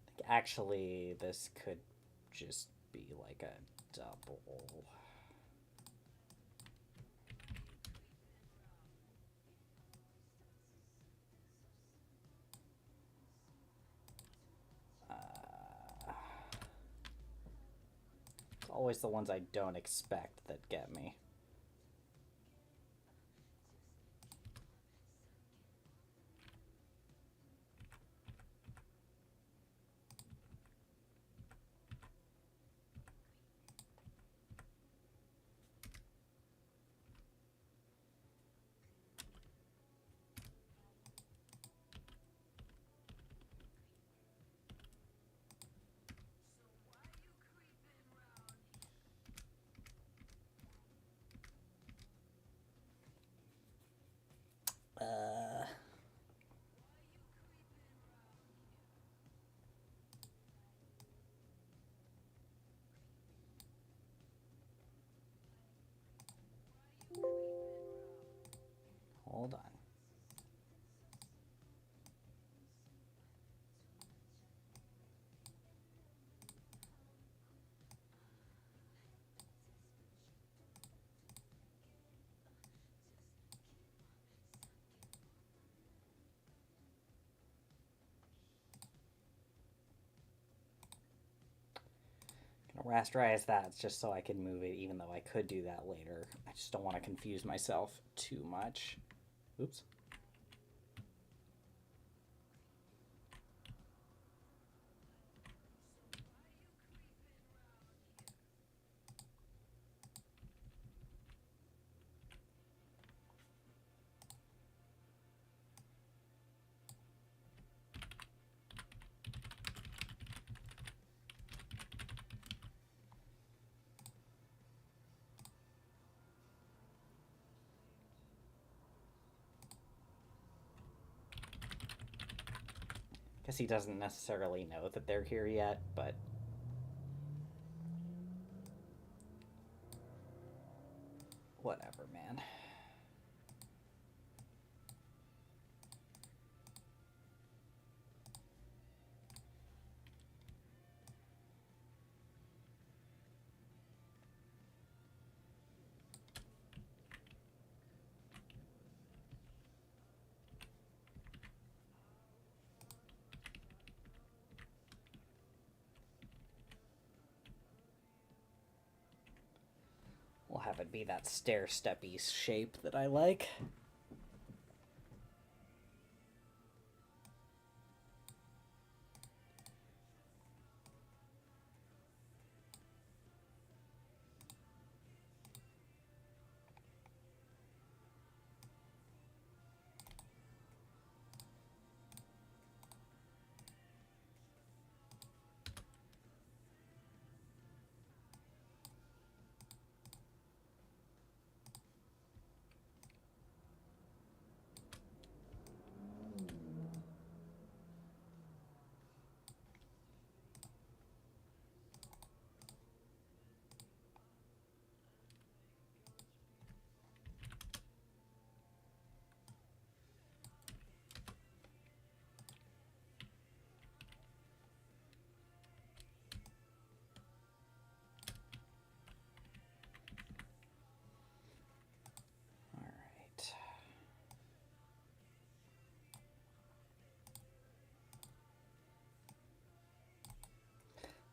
I think actually this could just be like a double. Always the ones I don't expect that get me. Hold on. Rasterize that just so I can move it, even though I could do that later. I just don't want to confuse myself too much. Oops. Guess he doesn't necessarily know that they're here yet, but whatever, man. have it be that stair-steppy shape that I like.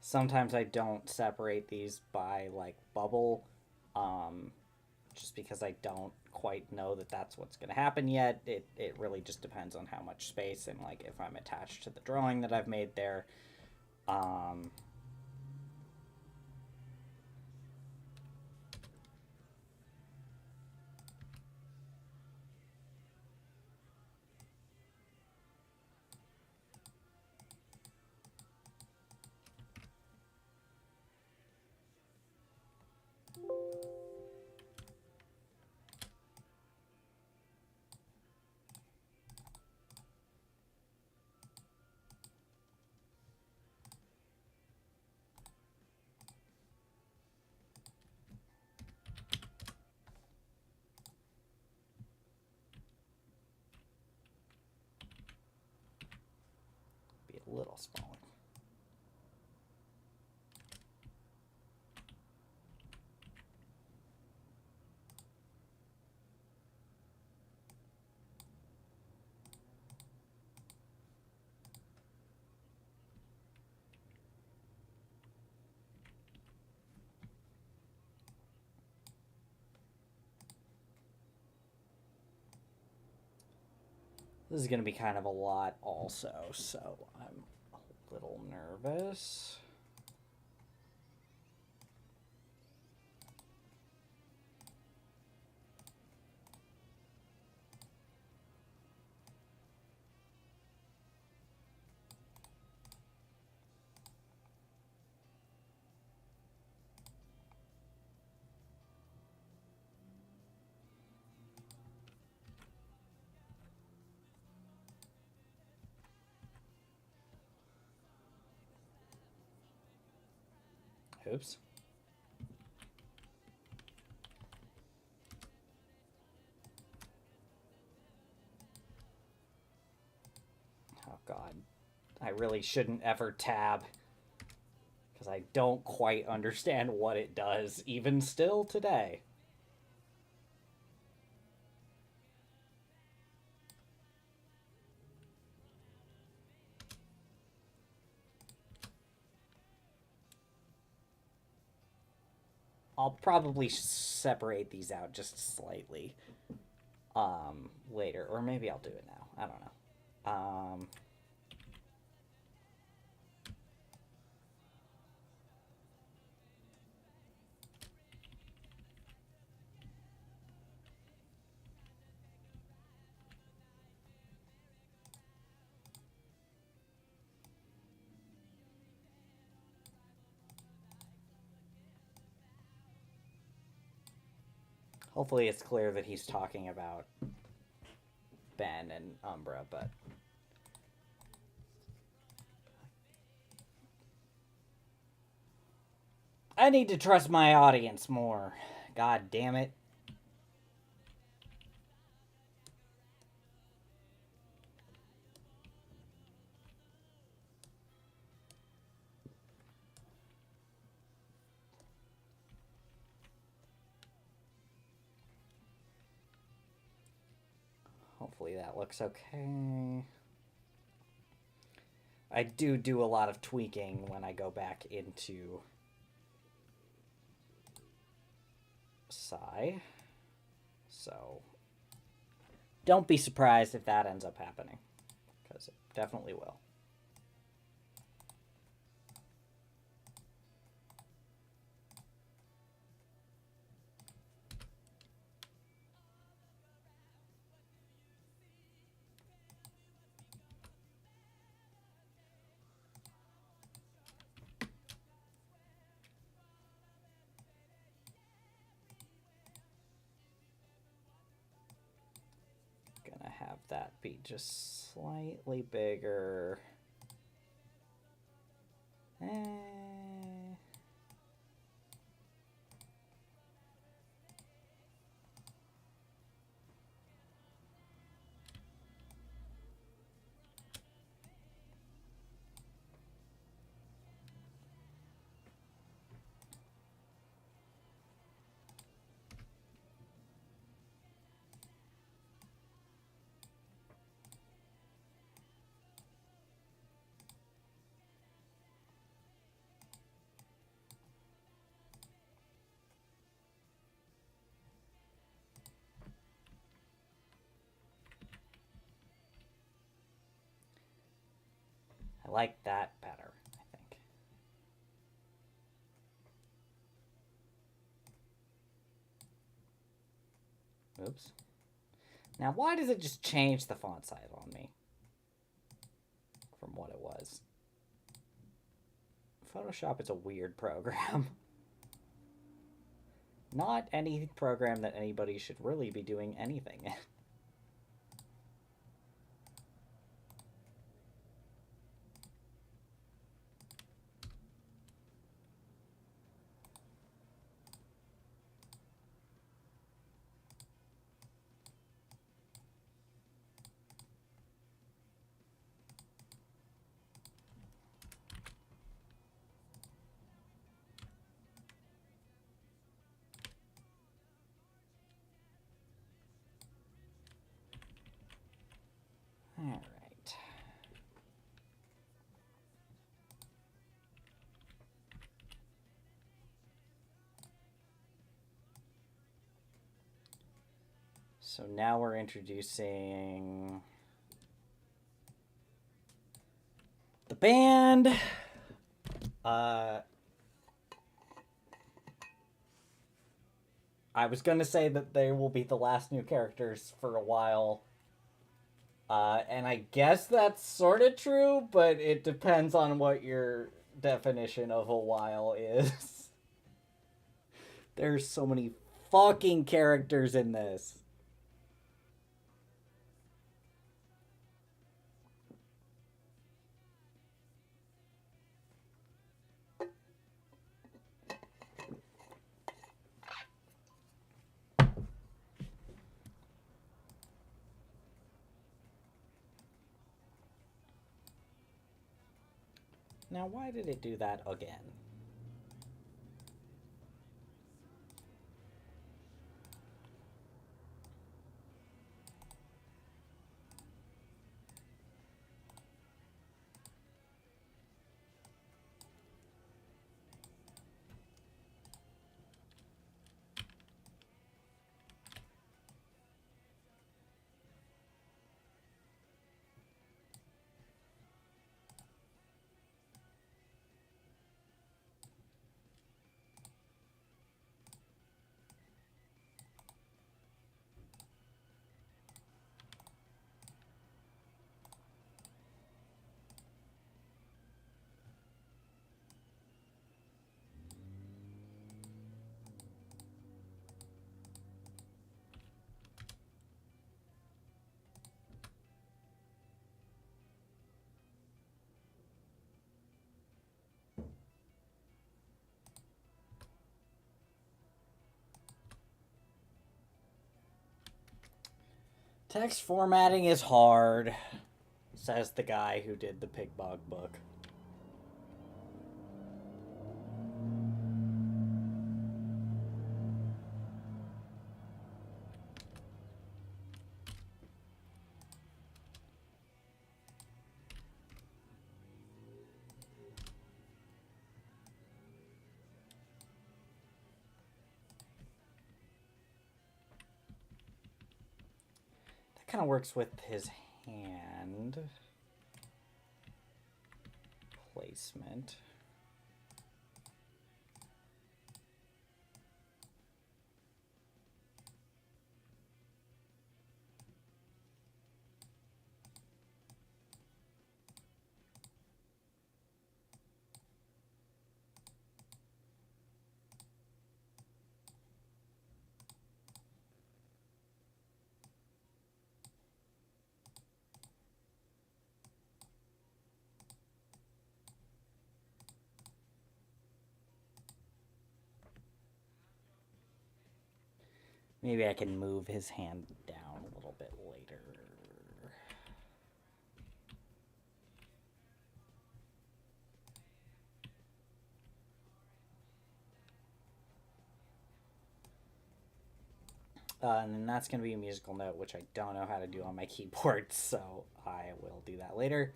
Sometimes I don't separate these by, like, bubble, just because I don't quite know that that's what's going to happen yet. It really just depends on how much space and, like, if I'm attached to the drawing that I've made there. Be a little smaller. This is going to be kind of a lot also, so I'm a little nervous. Oops. Oh god. I really shouldn't ever tab, because I don't quite understand what it does, even still today. I'll probably separate these out just slightly later, or maybe I'll do it now. I don't know. Hopefully it's clear that he's talking about Ben and Umbra, but I need to trust my audience more. God damn it. Hopefully that looks okay. I do a lot of tweaking when I go back into SI. So don't be surprised if that ends up happening, because it definitely will. Gonna have that be just slightly bigger. I like that better, I think. Oops. Now, why does it just change the font size on me from what it was? Photoshop is a weird program. Not any program that anybody should really be doing anything in. All right. So now we're introducing the band. I was going to say that they will be the last new characters for a while. And I guess that's sort of true, but it depends on what your definition of a while is. There's so many fucking characters in this. Now, why did it do that again? Text formatting is hard, says the guy who did the Pigbog book. kind of works with his hand placement. Maybe I can move his hand down a little bit later. And then that's going to be a musical note, which I don't know how to do on my keyboard, so I will do that later.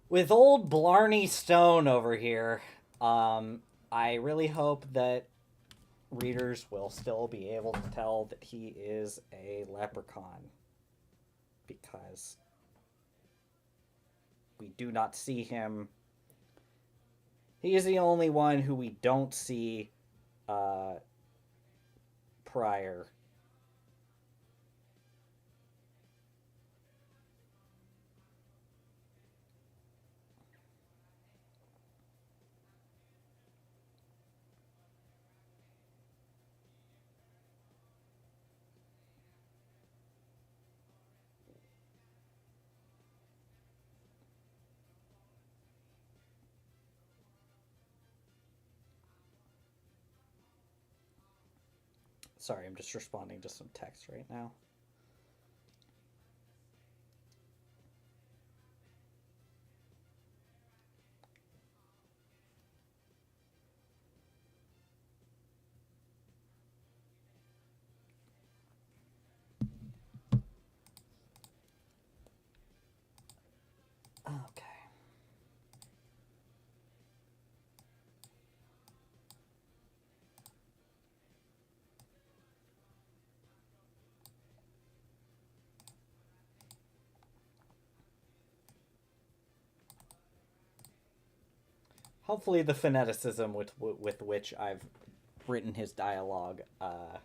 With old Blarney Stone over here, I really hope that readers will still be able to tell that he is a leprechaun, because we do not see him. He is the only one who we don't see prior. Sorry, I'm just responding to some text right now. Okay. Hopefully the phoneticism with which I've written his dialogue I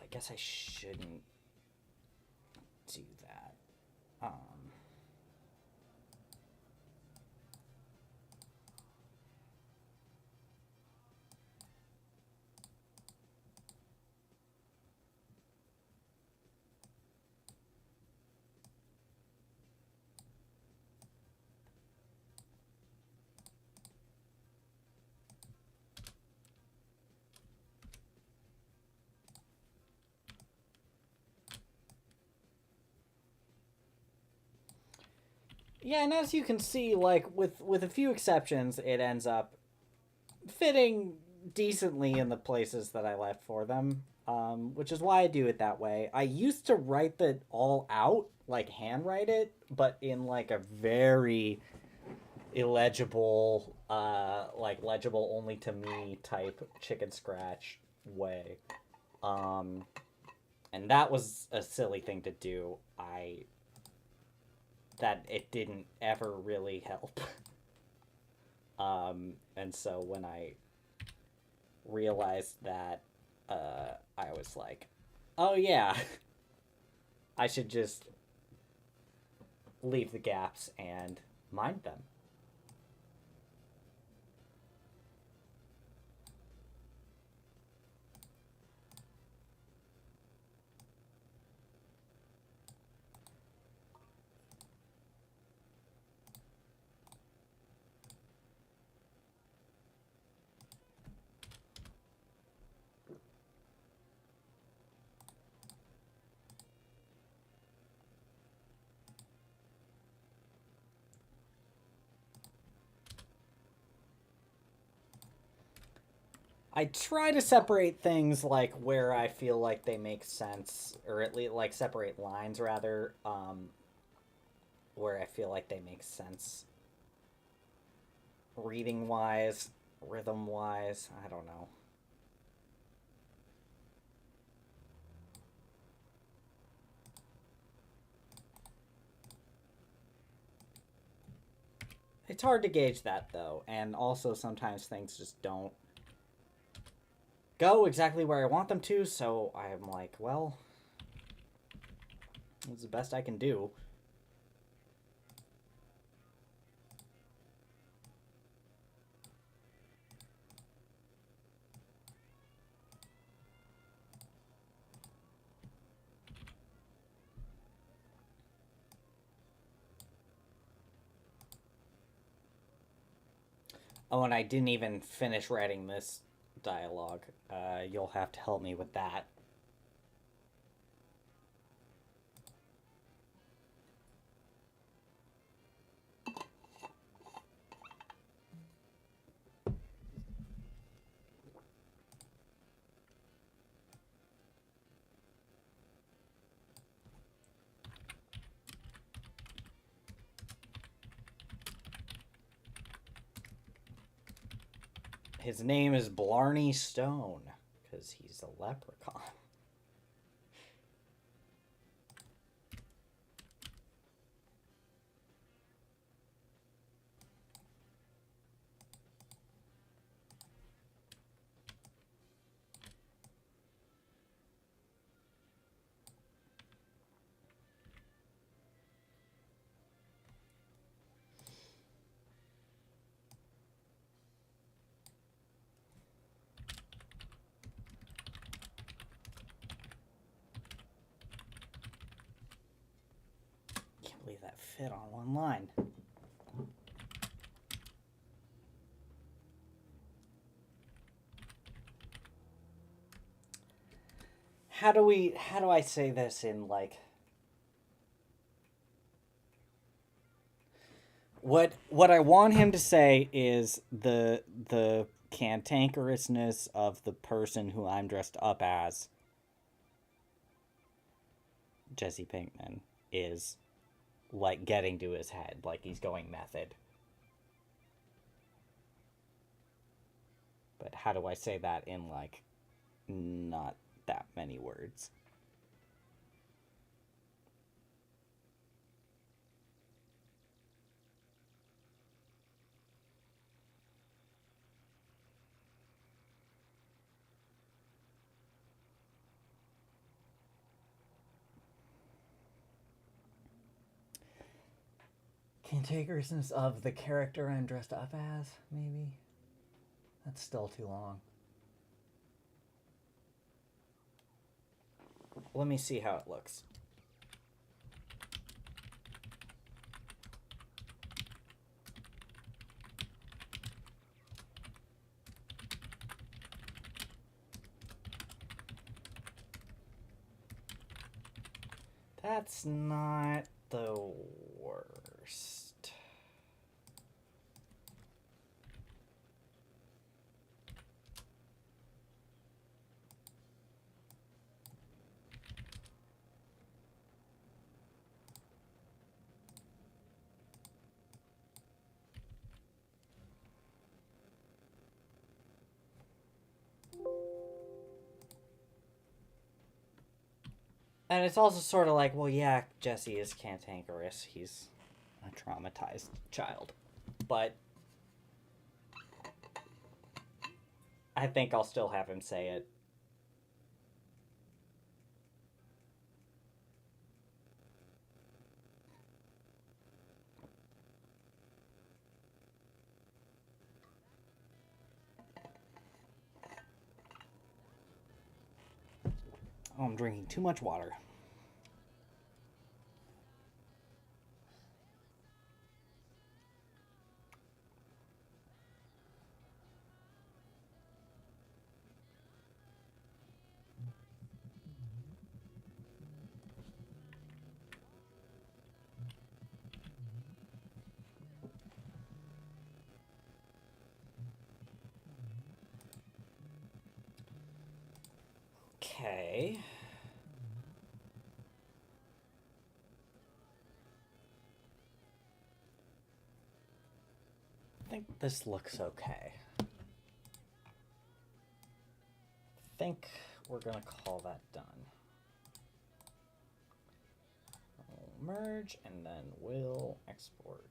guess I shouldn't do that. Yeah, and as you can see, like with a few exceptions, it ends up fitting decently in the places that I left for them, which is why I do it that way. I used to write that all out, like handwrite it, but in like a very illegible, like legible only to me type chicken scratch way. And that was a silly thing to do. That it didn't ever really help. And so when I realized that, I was like, oh yeah, I should just leave the gaps and mind them. I try to separate things like where I feel like they make sense, or at least like separate lines rather. where I feel like they make sense reading wise, rhythm wise. I don't know. It's hard to gauge that though, and also sometimes things just don't go exactly where I want them to, so I'm like, well, it's the best I can do. Oh, and I didn't even finish writing this dialogue. You'll have to help me with that. His name is Blarney Stone, because he's a leprechaun. Can't believe that fit on one line. How do I say this in like what I want him to say is the cantankerousness of the person who I'm dressed up as, Jesse Pinkman, is like getting to his head, like he's going method. But how do I say that in like not that many words? Cantankerousness of the character I'm dressed up as, maybe? That's still too long. Let me see how it looks. That's not the worst. And it's also sort of like, well, yeah, Jesse is cantankerous. He's a traumatized child. But I think I'll still have him say it. Oh, I'm drinking too much water. Okay. think this looks okay. I think we're gonna call that done. We'll merge and then we'll export.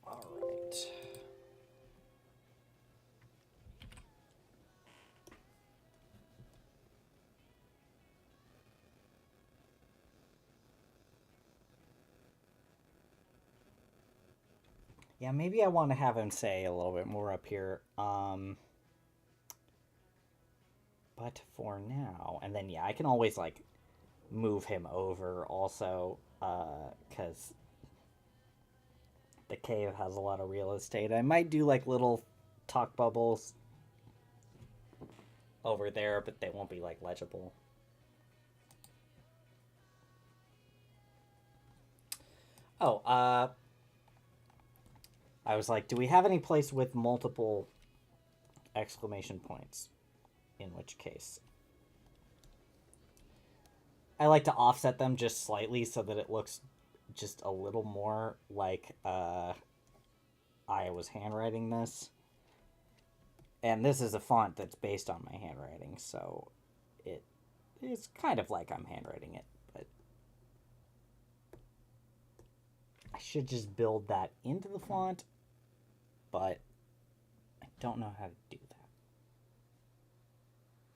All right. Yeah, maybe I want to have him say a little bit more up here. But for now, and then yeah, I can always like move him over also, because the cave has a lot of real estate. I might do like little talk bubbles over there, but they won't be like legible. Oh, I was like, do we have any place with multiple exclamation points? In which case, I like to offset them just slightly so that it looks just a little more like I was handwriting this. And this is a font that's based on my handwriting, so it's kind of like I'm handwriting it, but I should just build that into the font, but I don't know how to do that.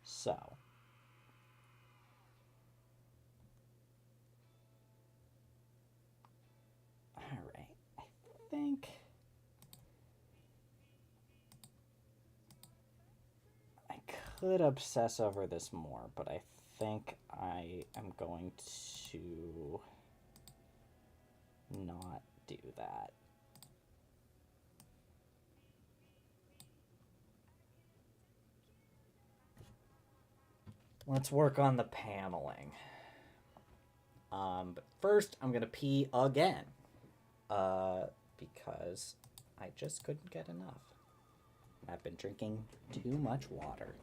So, alright, I think I could obsess over this more, but I think I am going to not do that. Let's work on the paneling. But first, I'm gonna pee again, because I just couldn't get enough. I've been drinking too much water.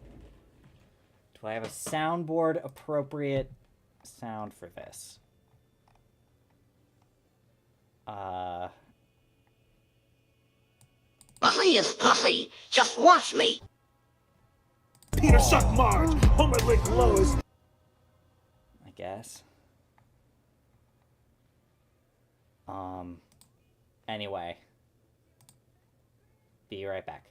Do I have a soundboard appropriate sound for this? Puffy is puffy. Just watch me. Peter suck Marge. Homer lick Lois. I guess. Anyway. Be right back.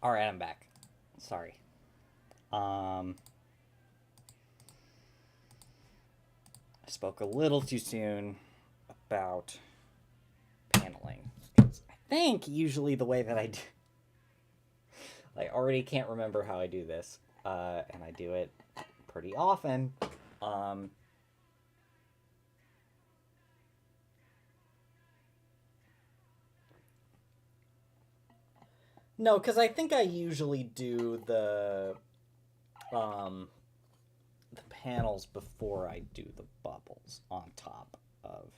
All right, I'm back. Sorry. I spoke a little too soon about paneling. I think usually the way that I do... I already can't remember how I do this, and I do it pretty often. No, because I think I usually do the panels before I do the bubbles on top of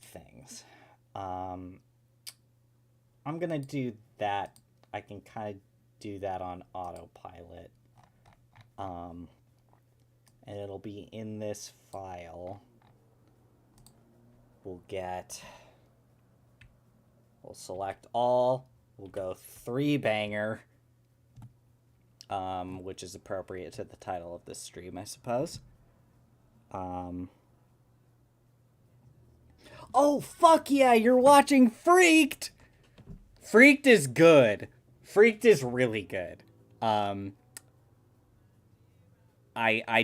things. I'm gonna do that. I can kind of do that on autopilot. And it'll be in this file. We'll select all. We'll go 3-banger, which is appropriate to the title of this stream, I suppose. Oh, fuck yeah, you're watching Freaked! Freaked is good. Freaked is really good. I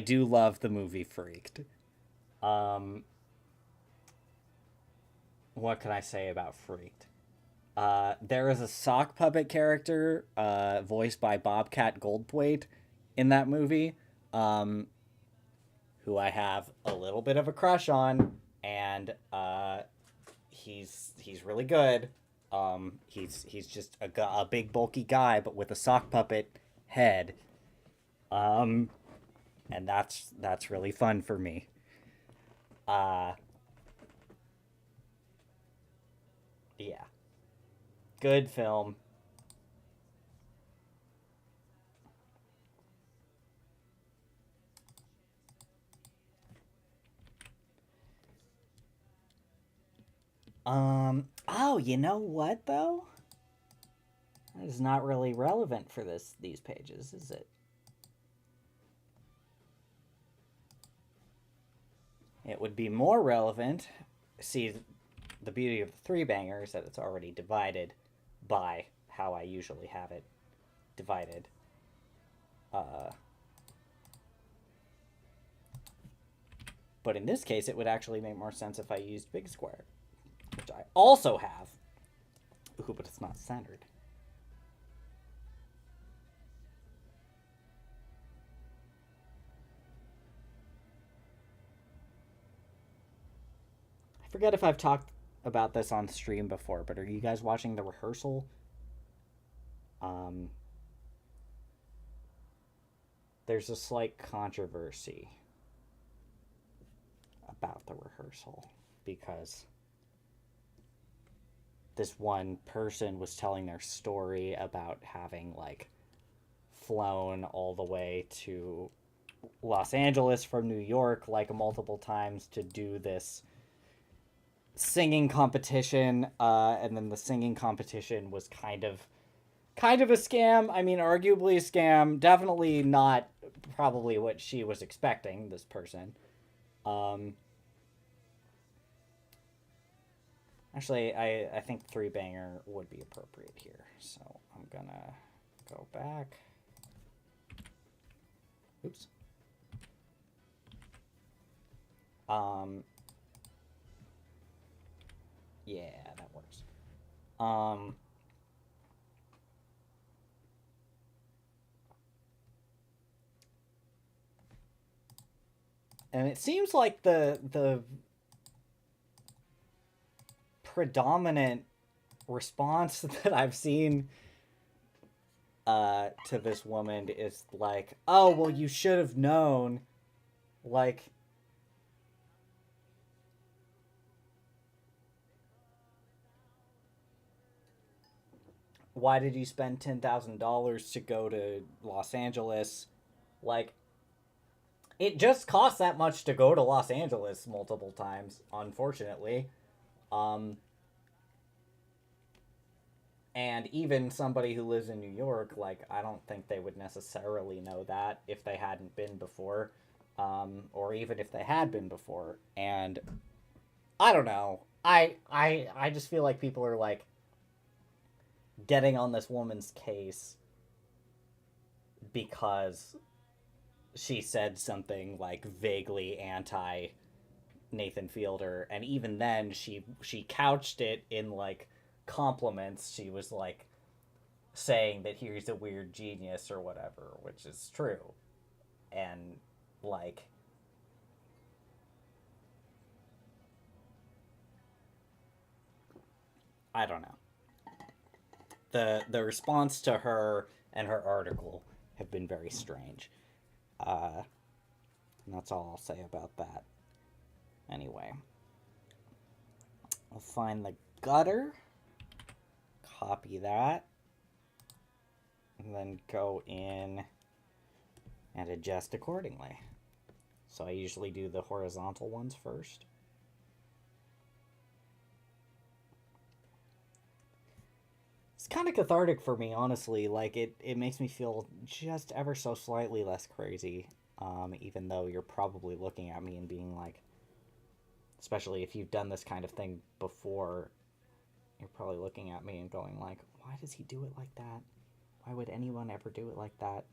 do love the movie Freaked. What can I say about Freaked? There is a sock puppet character, voiced by Bobcat Goldthwait in that movie, who I have a little bit of a crush on, and he's really good. He's just a big bulky guy, but with a sock puppet head. And that's really fun for me. Yeah. Good film. Oh, you know what, though? That is not really relevant for these pages, is it? It would be more relevant. See, the beauty of the 3-banger is that it's already divided by how I usually have it divided. But in this case, it would actually make more sense if I used Big Square, which I also have. Ooh, but it's not centered. I forget if I've talked about this on stream before, but are you guys watching the rehearsal? There's a slight controversy about the rehearsal because this one person was telling their story about having like flown all the way to Los Angeles from New York like multiple times to do this singing competition, and then the singing competition was kind of a scam. I mean, arguably a scam. Definitely not probably what she was expecting, this person. Actually, I think 3-banger would be appropriate here. So I'm gonna go back. Oops. Yeah, that works. And it seems like the predominant response that I've seen to this woman is like, oh, well, you should have known. Like, why did you spend $10,000 to go to Los Angeles? Like, it just costs that much to go to Los Angeles multiple times, unfortunately. And even somebody who lives in New York, like, I don't think they would necessarily know that if they hadn't been before, or even if they had been before. And I don't know. I just feel like people are like, getting on this woman's case because she said something like vaguely anti Nathan Fielder, and even then she couched it in like compliments. She was like saying that he's a weird genius or whatever, which is true. And like I don't know. The response to her and her article have been very strange. And that's all I'll say about that. Anyway, I'll find the gutter, copy that, and then go in and adjust accordingly. So I usually do the horizontal ones first. It's kind of cathartic for me, honestly. Like, it makes me feel just ever so slightly less crazy. Even though you're probably looking at me and being like, especially if you've done this kind of thing before, you're probably looking at me and going like, why does he do it like that? Why would anyone ever do it like that?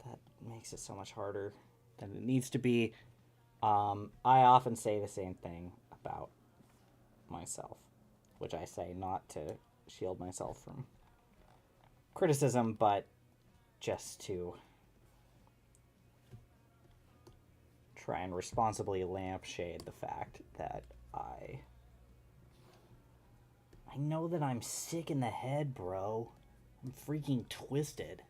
That makes it so much harder than it needs to be. I often say the same thing about myself, which I say not to shield myself from criticism, but just to try and responsibly lampshade the fact that I know that I'm sick in the head, bro. I'm freaking twisted.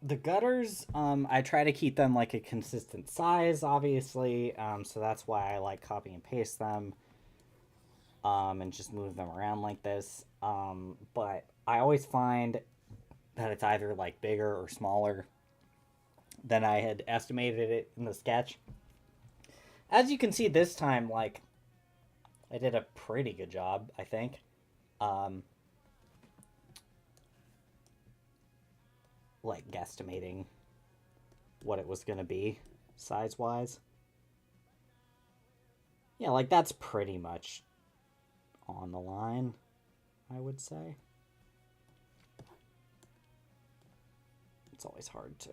The gutters, I try to keep them like a consistent size, obviously, so that's why I like copy and paste them, and just move them around like this, but I always find that it's either like bigger or smaller than I had estimated it in the sketch. As you can see this time, like, I did a pretty good job, I think. Like guesstimating what it was gonna be size wise. Yeah, like that's pretty much on the line, I would say. It's always hard to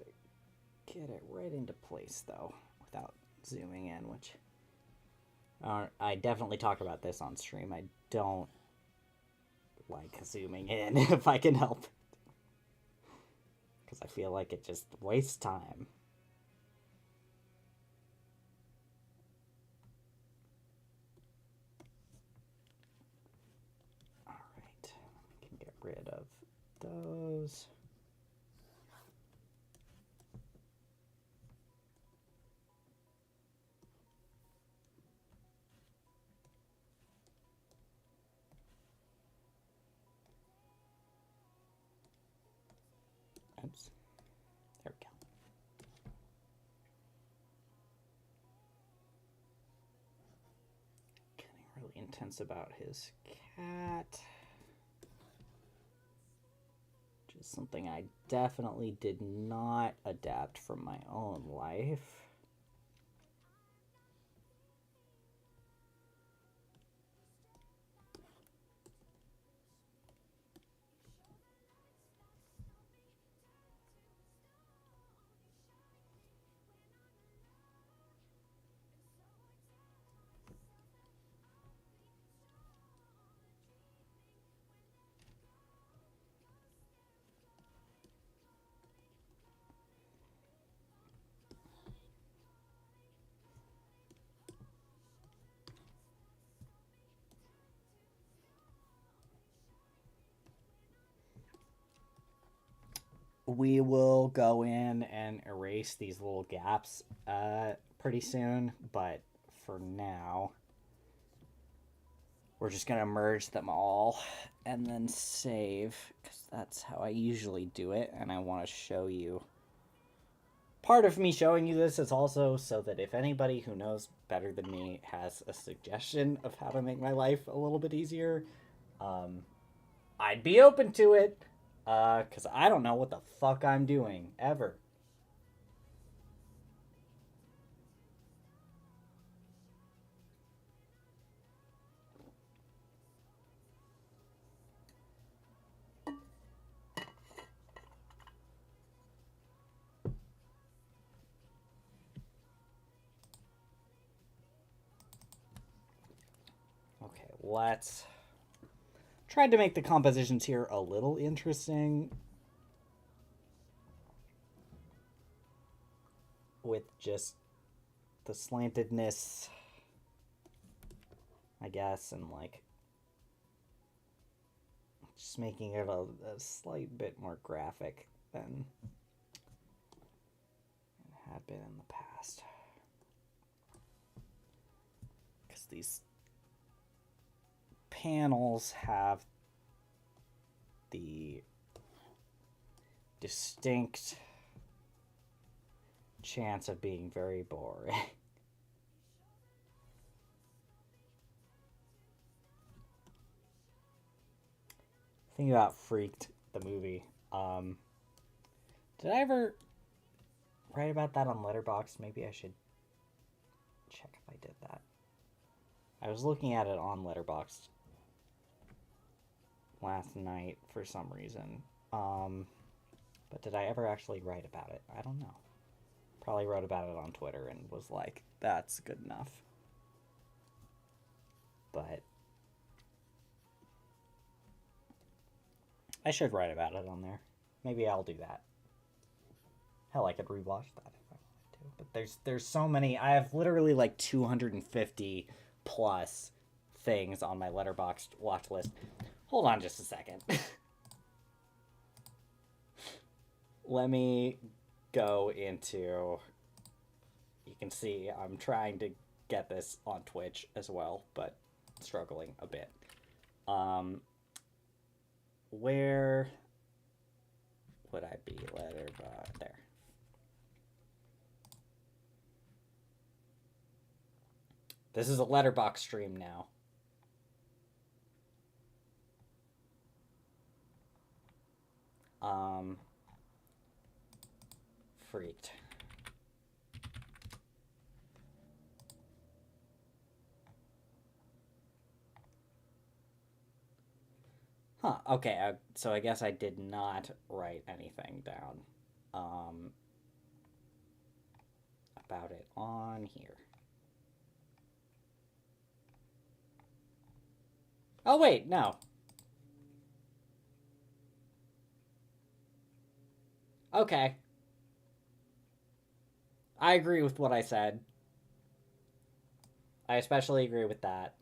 get it right into place though without zooming in, which I definitely talk about this on stream. I don't like zooming in if I can help it, because I feel like it just wastes time. Alright, I can get rid of those. Oops. There we go. Getting really intense about his cat. Which is something I definitely did not adapt from my own life. We will go in and erase these little gaps pretty soon, but for now, we're just going to merge them all and then save, because that's how I usually do it, and I want to show you. Part of me showing you this is also so that if anybody who knows better than me has a suggestion of how to make my life a little bit easier, I'd be open to it, because I don't know what the fuck I'm doing, ever. Okay, let's try to make the compositions here a little interesting with just the slantedness, I guess, and like just making it a slight bit more graphic than it had been in the past. Because these panels have the distinct chance of being very boring. Think about Freaked, the movie. Did I ever write about that on Letterboxd? Maybe I should check if I did that. I was looking at it on Letterboxd last night for some reason. But did I ever actually write about it? I don't know. Probably wrote about it on Twitter and was like, that's good enough. But I should write about it on there. Maybe I'll do that. Hell, I could rewatch that if I wanted to. But there's so many. I have literally like 250 plus things on my Letterboxd watch list. Hold on just a second. Let me go into... You can see I'm trying to get this on Twitch as well, but struggling a bit. Where would I be? Letterboxd. There. This is a Letterboxd stream now. Freaked. Huh, okay, so I guess I did not write anything down about it on here. Oh, wait, no. Okay. I agree with what I said. I especially agree with that.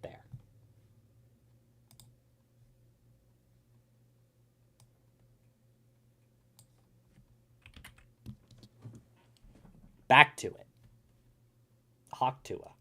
There. Back to it. Hawktua.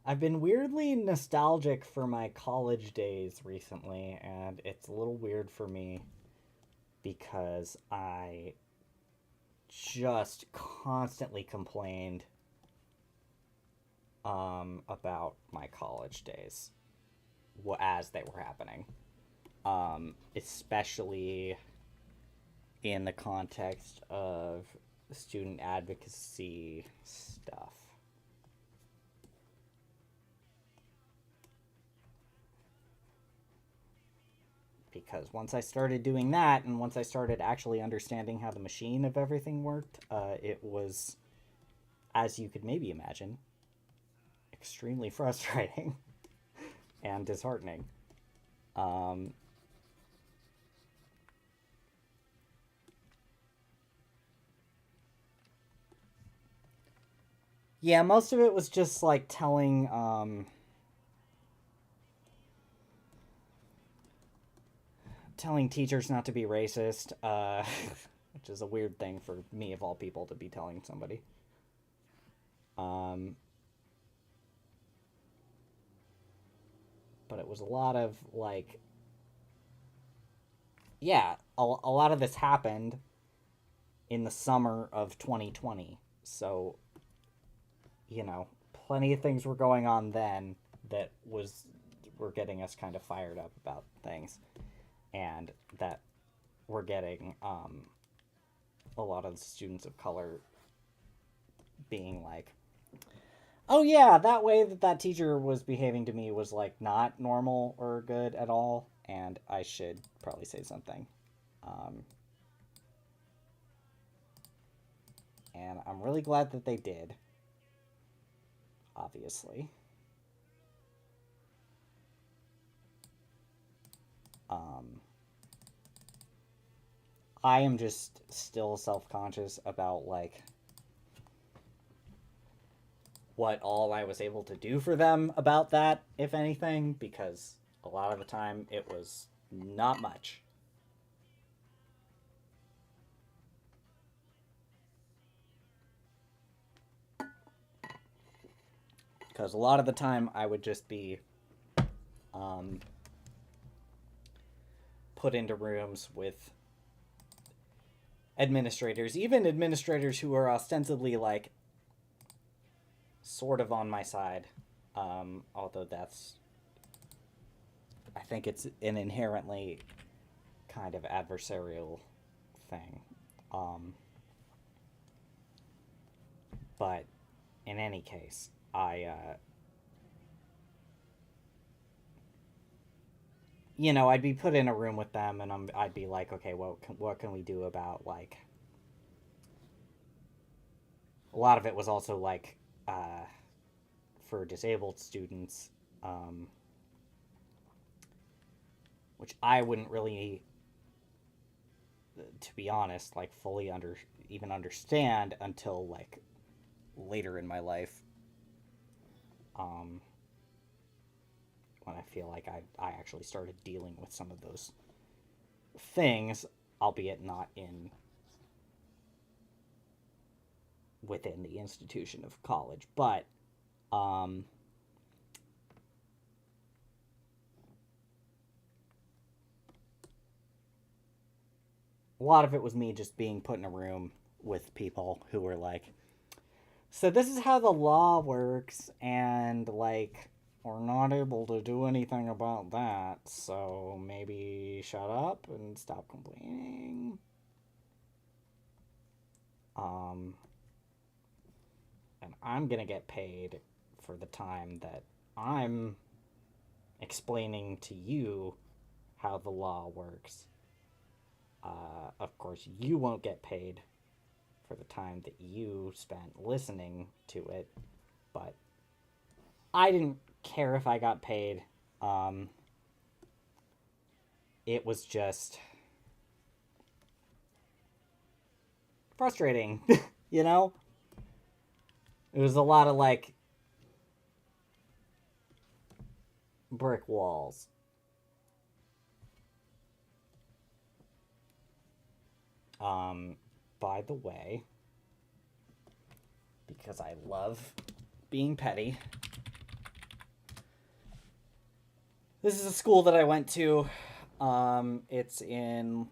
I've been weirdly nostalgic for my college days recently, and it's a little weird for me because I just constantly complained about my college days. as they were happening, especially in the context of student advocacy stuff. Because once I started doing that, and once I started actually understanding how the machine of everything worked, it was, as you could maybe imagine, extremely frustrating and disheartening. Yeah, most of it was just like telling teachers not to be racist, which is a weird thing for me of all people to be telling somebody. But it was a lot of like, yeah, a lot of this happened in the summer of 2020. So, you know, plenty of things were going on then that were getting us kind of fired up about things, and that were getting a lot of the students of color being like, oh yeah, that way that teacher was behaving to me was like not normal or good at all, and I should probably say something. And I'm really glad that they did, obviously. I am just still self-conscious about like what all I was able to do for them about that, if anything, because a lot of the time it was not much. Because a lot of the time I would just be put into rooms with administrators, even administrators who are ostensibly like sort of on my side, although I think it's an inherently kind of adversarial thing. But in any case, I'd be put in a room with them, and I'd be like, okay, what can we do about, like, a lot of it was also like for disabled students, which I wouldn't really, to be honest, like fully even understand until like later in my life, when I feel like I actually started dealing with some of those things, albeit not within the institution of college, but a lot of it was me just being put in a room with people who were like, so this is how the law works, and like, we're not able to do anything about that, so maybe shut up and stop complaining. And I'm gonna get paid for the time that I'm explaining to you how the law works. Of course, you won't get paid for the time that you spent listening to it, but I didn't care if I got paid. It was just frustrating, you know? It was a lot of like brick walls. By the way, because I love being petty, this is a school that I went to. It's in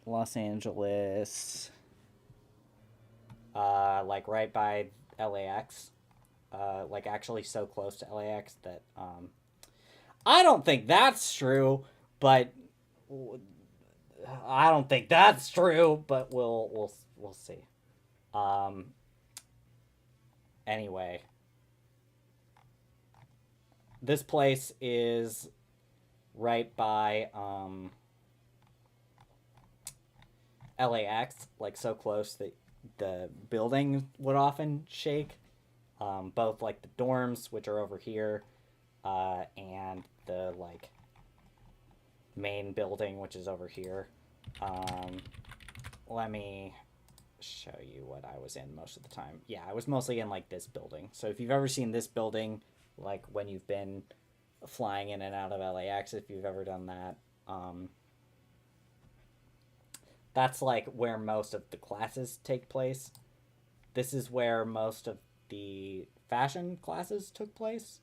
Los Angeles, like right by LAX, like actually so close to LAX that I don't think that's true, but I don't think that's true, but we'll see. Anyway, this place is right by LAX, like so close that the building would often shake. Both like the dorms, which are over here, and the like main building, which is over here. Let me show you what I was in most of the time. Yeah, I was mostly in like this building. So if you've ever seen this building, like when you've been flying in and out of LAX, if you've ever done that, that's like where most of the classes take place. This is where most of the fashion classes took place.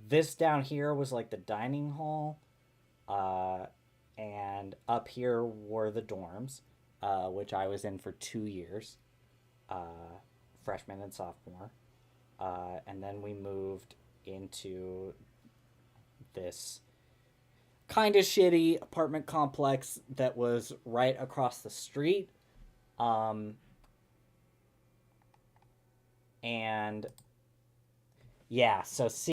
This down here was like the dining hall, and up here were the dorms, which I was in for 2 years, freshman and sophomore, and then we moved into this kind of shitty apartment complex that was right across the street, and yeah, so see